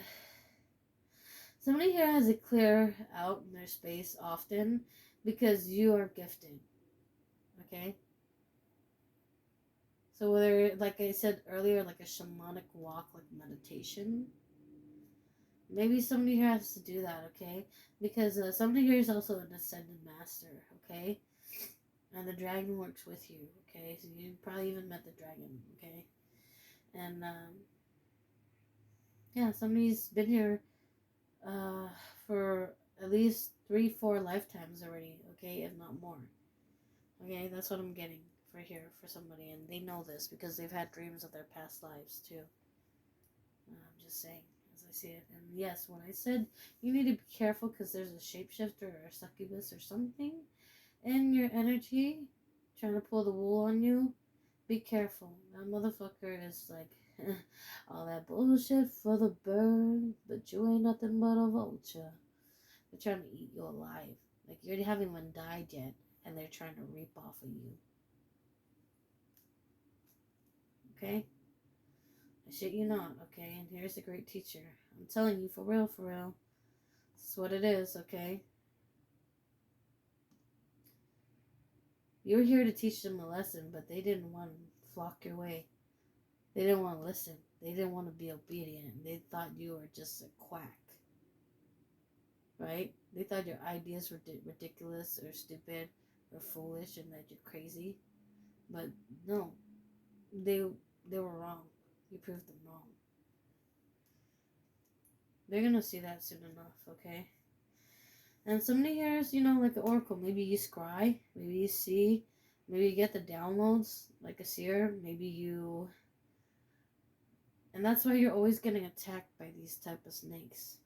somebody here has it clear out in their space often because you are gifted. Okay? So whether, like I said earlier, like a shamanic walk, like meditation, maybe somebody here has to do that, okay? Because somebody here is also an ascended master, okay? And the dragon works with you, okay? So you probably even met the dragon, okay? And, somebody's been here for at least 3-4 lifetimes already, okay? If not more. Okay, that's what I'm getting for here for somebody. And they know this because they've had dreams of their past lives, too. I'm just saying. I see it. And yes, when I said you need to be careful because there's a shapeshifter or a succubus or something in your energy trying to pull the wool on you, be careful. That motherfucker is like, all that bullshit for the bird, but you ain't nothing but a vulture. They're trying to eat you alive. Like, you haven't even died yet, and they're trying to reap off of you. Okay? I shit you not, okay? And here's the great teacher. I'm telling you, for real, for real. This is what it is, okay? You were here to teach them a lesson, but they didn't want to flock your way. They didn't want to listen. They didn't want to be obedient. They thought you were just a quack. Right? They thought your ideas were ridiculous or stupid or foolish and that you're crazy. But no, they were wrong. You proved them wrong. They're going to see that soon enough, okay? And somebody here is, like an oracle. Maybe you scry. Maybe you see. Maybe you get the downloads like a seer. Maybe you... And that's why you're always getting attacked by these type of snakes.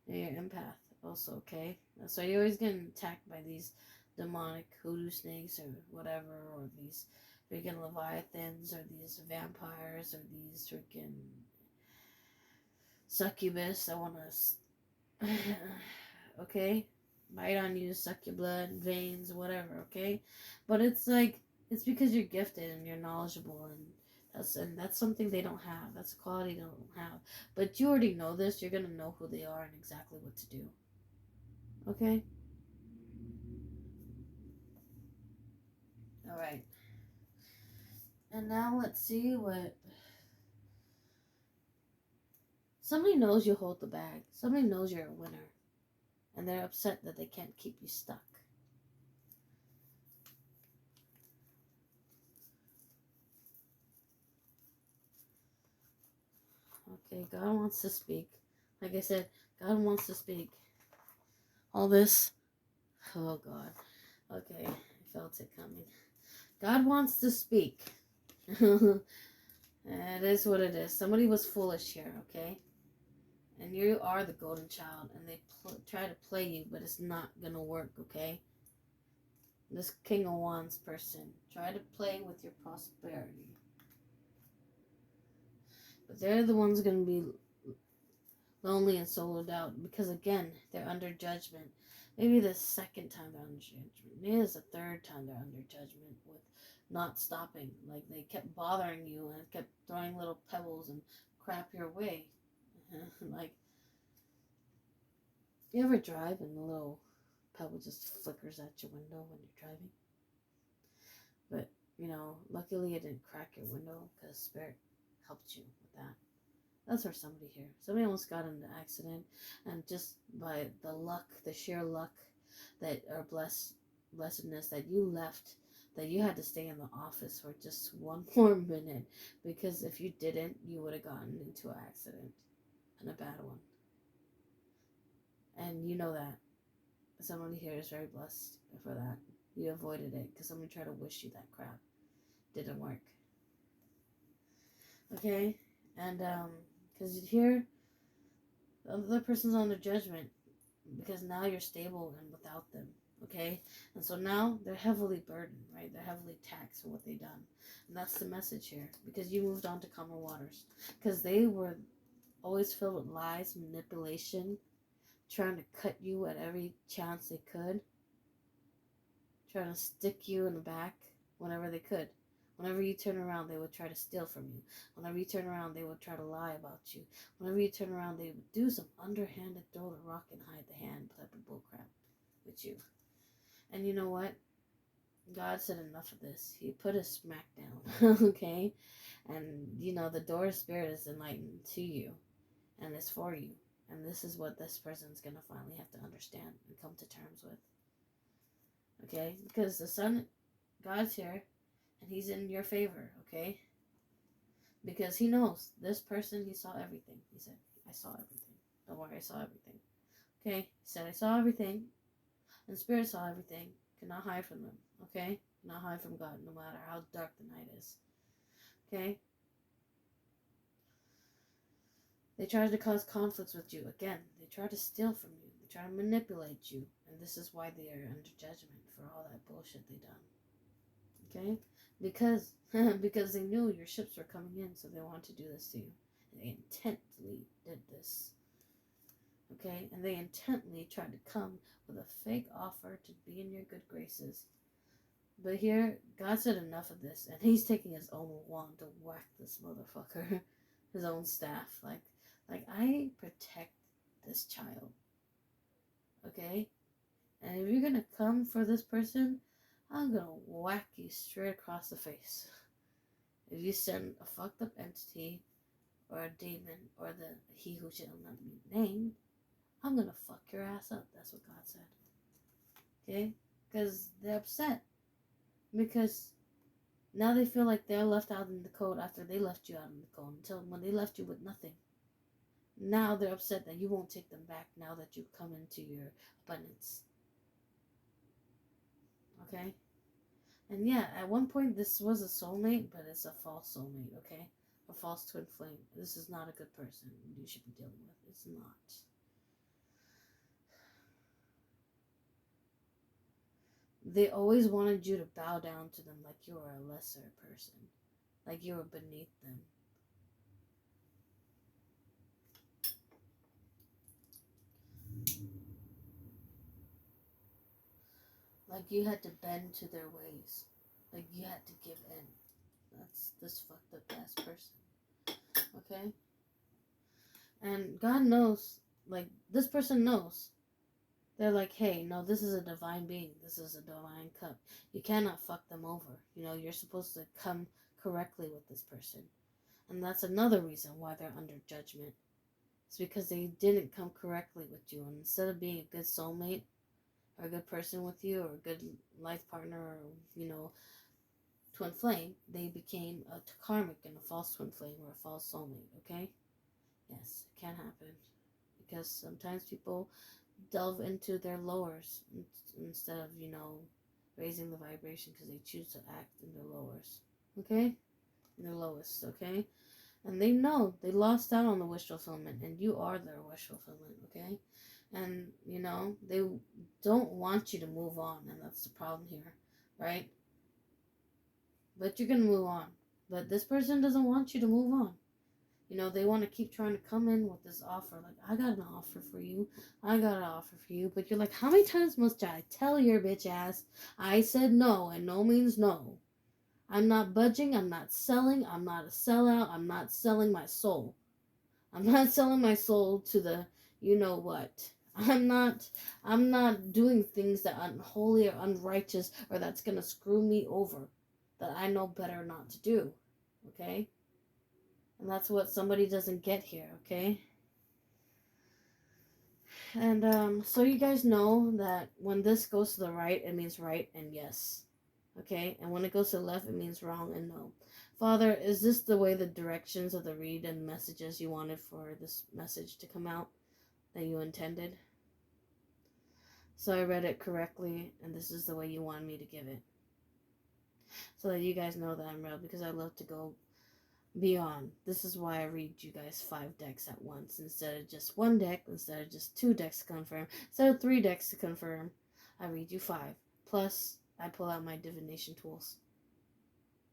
You're an empath also, okay? That's why you're always getting attacked by these demonic hoodoo snakes or whatever, or these freaking leviathans, or these vampires, or these freaking succubus that want to, okay? Bite on you, suck your blood, veins, whatever, okay? But it's like, it's because you're gifted and you're knowledgeable, and that's something they don't have. That's a quality they don't have. But you already know this. You're going to know who they are and exactly what to do. Okay? Alright. And now let's see what... Somebody knows you hold the bag. Somebody knows you're a winner. And they're upset that they can't keep you stuck. Okay, God wants to speak. Like I said, God wants to speak. All this... Oh, God. Okay, I felt it coming. God wants to speak. It is what it is. Somebody was foolish here, okay? And you are the golden child, and they try to play you, but it's not gonna work, okay? This King of Wands person, try to play with your prosperity. But they're the ones gonna be lonely and soloed out because, again, they're under judgment. Maybe the second time they're under judgment. Maybe it's the third time they're under judgment with not stopping. Like, they kept bothering you and kept throwing little pebbles and crap your way. Like, you ever drive and the little pebble just flickers at your window when you're driving? But, luckily it didn't crack your window because Spirit helped you with that. That's for somebody here. Somebody almost got in an accident, and just by the luck, the sheer luck that, or blessedness that you left, that you had to stay in the office for just one more minute, because if you didn't, you would have gotten into an accident, and a bad one. And you know that. Somebody here is very blessed for that. You avoided it because somebody tried to wish you that crap. Didn't work. Okay? And, because here, the other person's under judgment because now you're stable and without them. Okay? And so now they're heavily burdened, right? They're heavily taxed for what they've done. And that's the message here, because you moved on to calmer waters. Because they were always filled with lies, manipulation, trying to cut you at every chance they could, trying to stick you in the back whenever they could. Whenever you turn around, they would try to steal from you. Whenever you turn around, they would try to lie about you. Whenever you turn around, they would do some underhanded throw the rock and hide the hand type of bullcrap with you. And you know what? God said enough of this. He put a smack down, okay? And, the door of Spirit is enlightened to you, and it's for you. And this is what this person's going to finally have to understand and come to terms with. Okay? Because the Son, God's here, and He's in your favor, okay? Because He knows this person, He saw everything. He said, I saw everything. Don't worry, I saw everything. Okay? He said, I saw everything, and Spirit saw everything. Cannot hide from them, okay? Cannot hide from God, no matter how dark the night is. Okay? They try to cause conflicts with you. Again, they try to steal from you. They try to manipulate you. And this is why they are under judgment for all that bullshit they done. Okay? Because they knew your ships were coming in, so they wanted to do this to you. And they intently did this. Okay? And they intently tried to come with a fake offer to be in your good graces. But here, God said enough of this, and He's taking His own wand to whack this motherfucker. His own staff. Like, I protect this child. Okay? And if you're gonna come for this person, I'm gonna whack you straight across the face. If you send a fucked up entity, or a demon, or the he who shall not be named, I'm gonna fuck your ass up. That's what God said. Okay? Because they're upset. Because now they feel like they're left out in the cold after they left you out in the cold. Until when they left you with nothing. Now they're upset that you won't take them back now that you've come into your abundance. Okay? And yeah, at one point this was a soulmate, but it's a false soulmate, okay? A false twin flame. This is not a good person you should be dealing with. It's not. They always wanted you to bow down to them like you were a lesser person. Like you were beneath them. Like you had to bend to their ways. Like you had to give in. That's this fucked up ass person. Okay? And God knows, like, this person knows. They're like, hey, no, this is a divine being. This is a divine cup. You cannot fuck them over. You're supposed to come correctly with this person. And that's another reason why they're under judgment. It's because they didn't come correctly with you. And instead of being a good soulmate, or a good person with you, or a good life partner, or, twin flame, they became a karmic and a false twin flame or a false soulmate, okay? Yes, it can happen. Because sometimes people delve into their lowers instead of, raising the vibration because they choose to act in their lowest. Okay? In their lowest, okay? And they know they lost out on the wish fulfillment, and you are their wish fulfillment, okay? And, you know, they don't want you to move on, and that's the problem here, right? But you're going to move on. But this person doesn't want you to move on. You know, they want to keep trying to come in with this offer. Like, I got an offer for you. I got an offer for you. But you're like, how many times must I tell your bitch ass I said no, and no means no? I'm not budging. I'm not selling. I'm not a sellout. I'm not selling my soul. I'm not selling my soul to the you know what. I'm not doing things that are unholy or unrighteous or that's gonna screw me over that I know better not to do. Okay? And that's what somebody doesn't get here, okay? And so you guys know that when this goes to the right, it means right and yes. Okay? And when it goes to the left, it means wrong and no. Father, is this the way the directions of the read and messages you wanted for this message to come out that you intended? So I read it correctly, and this is the way you wanted me to give it. So that you guys know that I'm real, because I love to go beyond. This is why I read you guys 5 decks at once instead of just 1 deck, instead of just 2 decks to confirm, instead of 3 decks to confirm. I read you 5. Plus, I pull out my divination tools.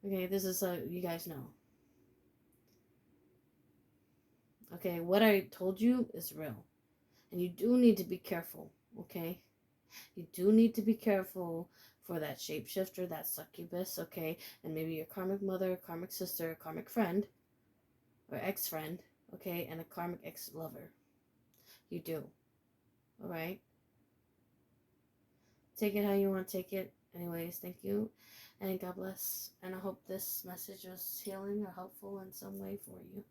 Okay, this is so you guys know. Okay, what I told you is real. And you do need to be careful, okay? You do need to be careful for that shapeshifter, that succubus, okay? And maybe your karmic mother, karmic sister, karmic friend, or ex-friend, okay? And a karmic ex-lover. You do. Alright? Take it how you want to take it. Anyways, thank you. And God bless. And I hope this message was healing or helpful in some way for you.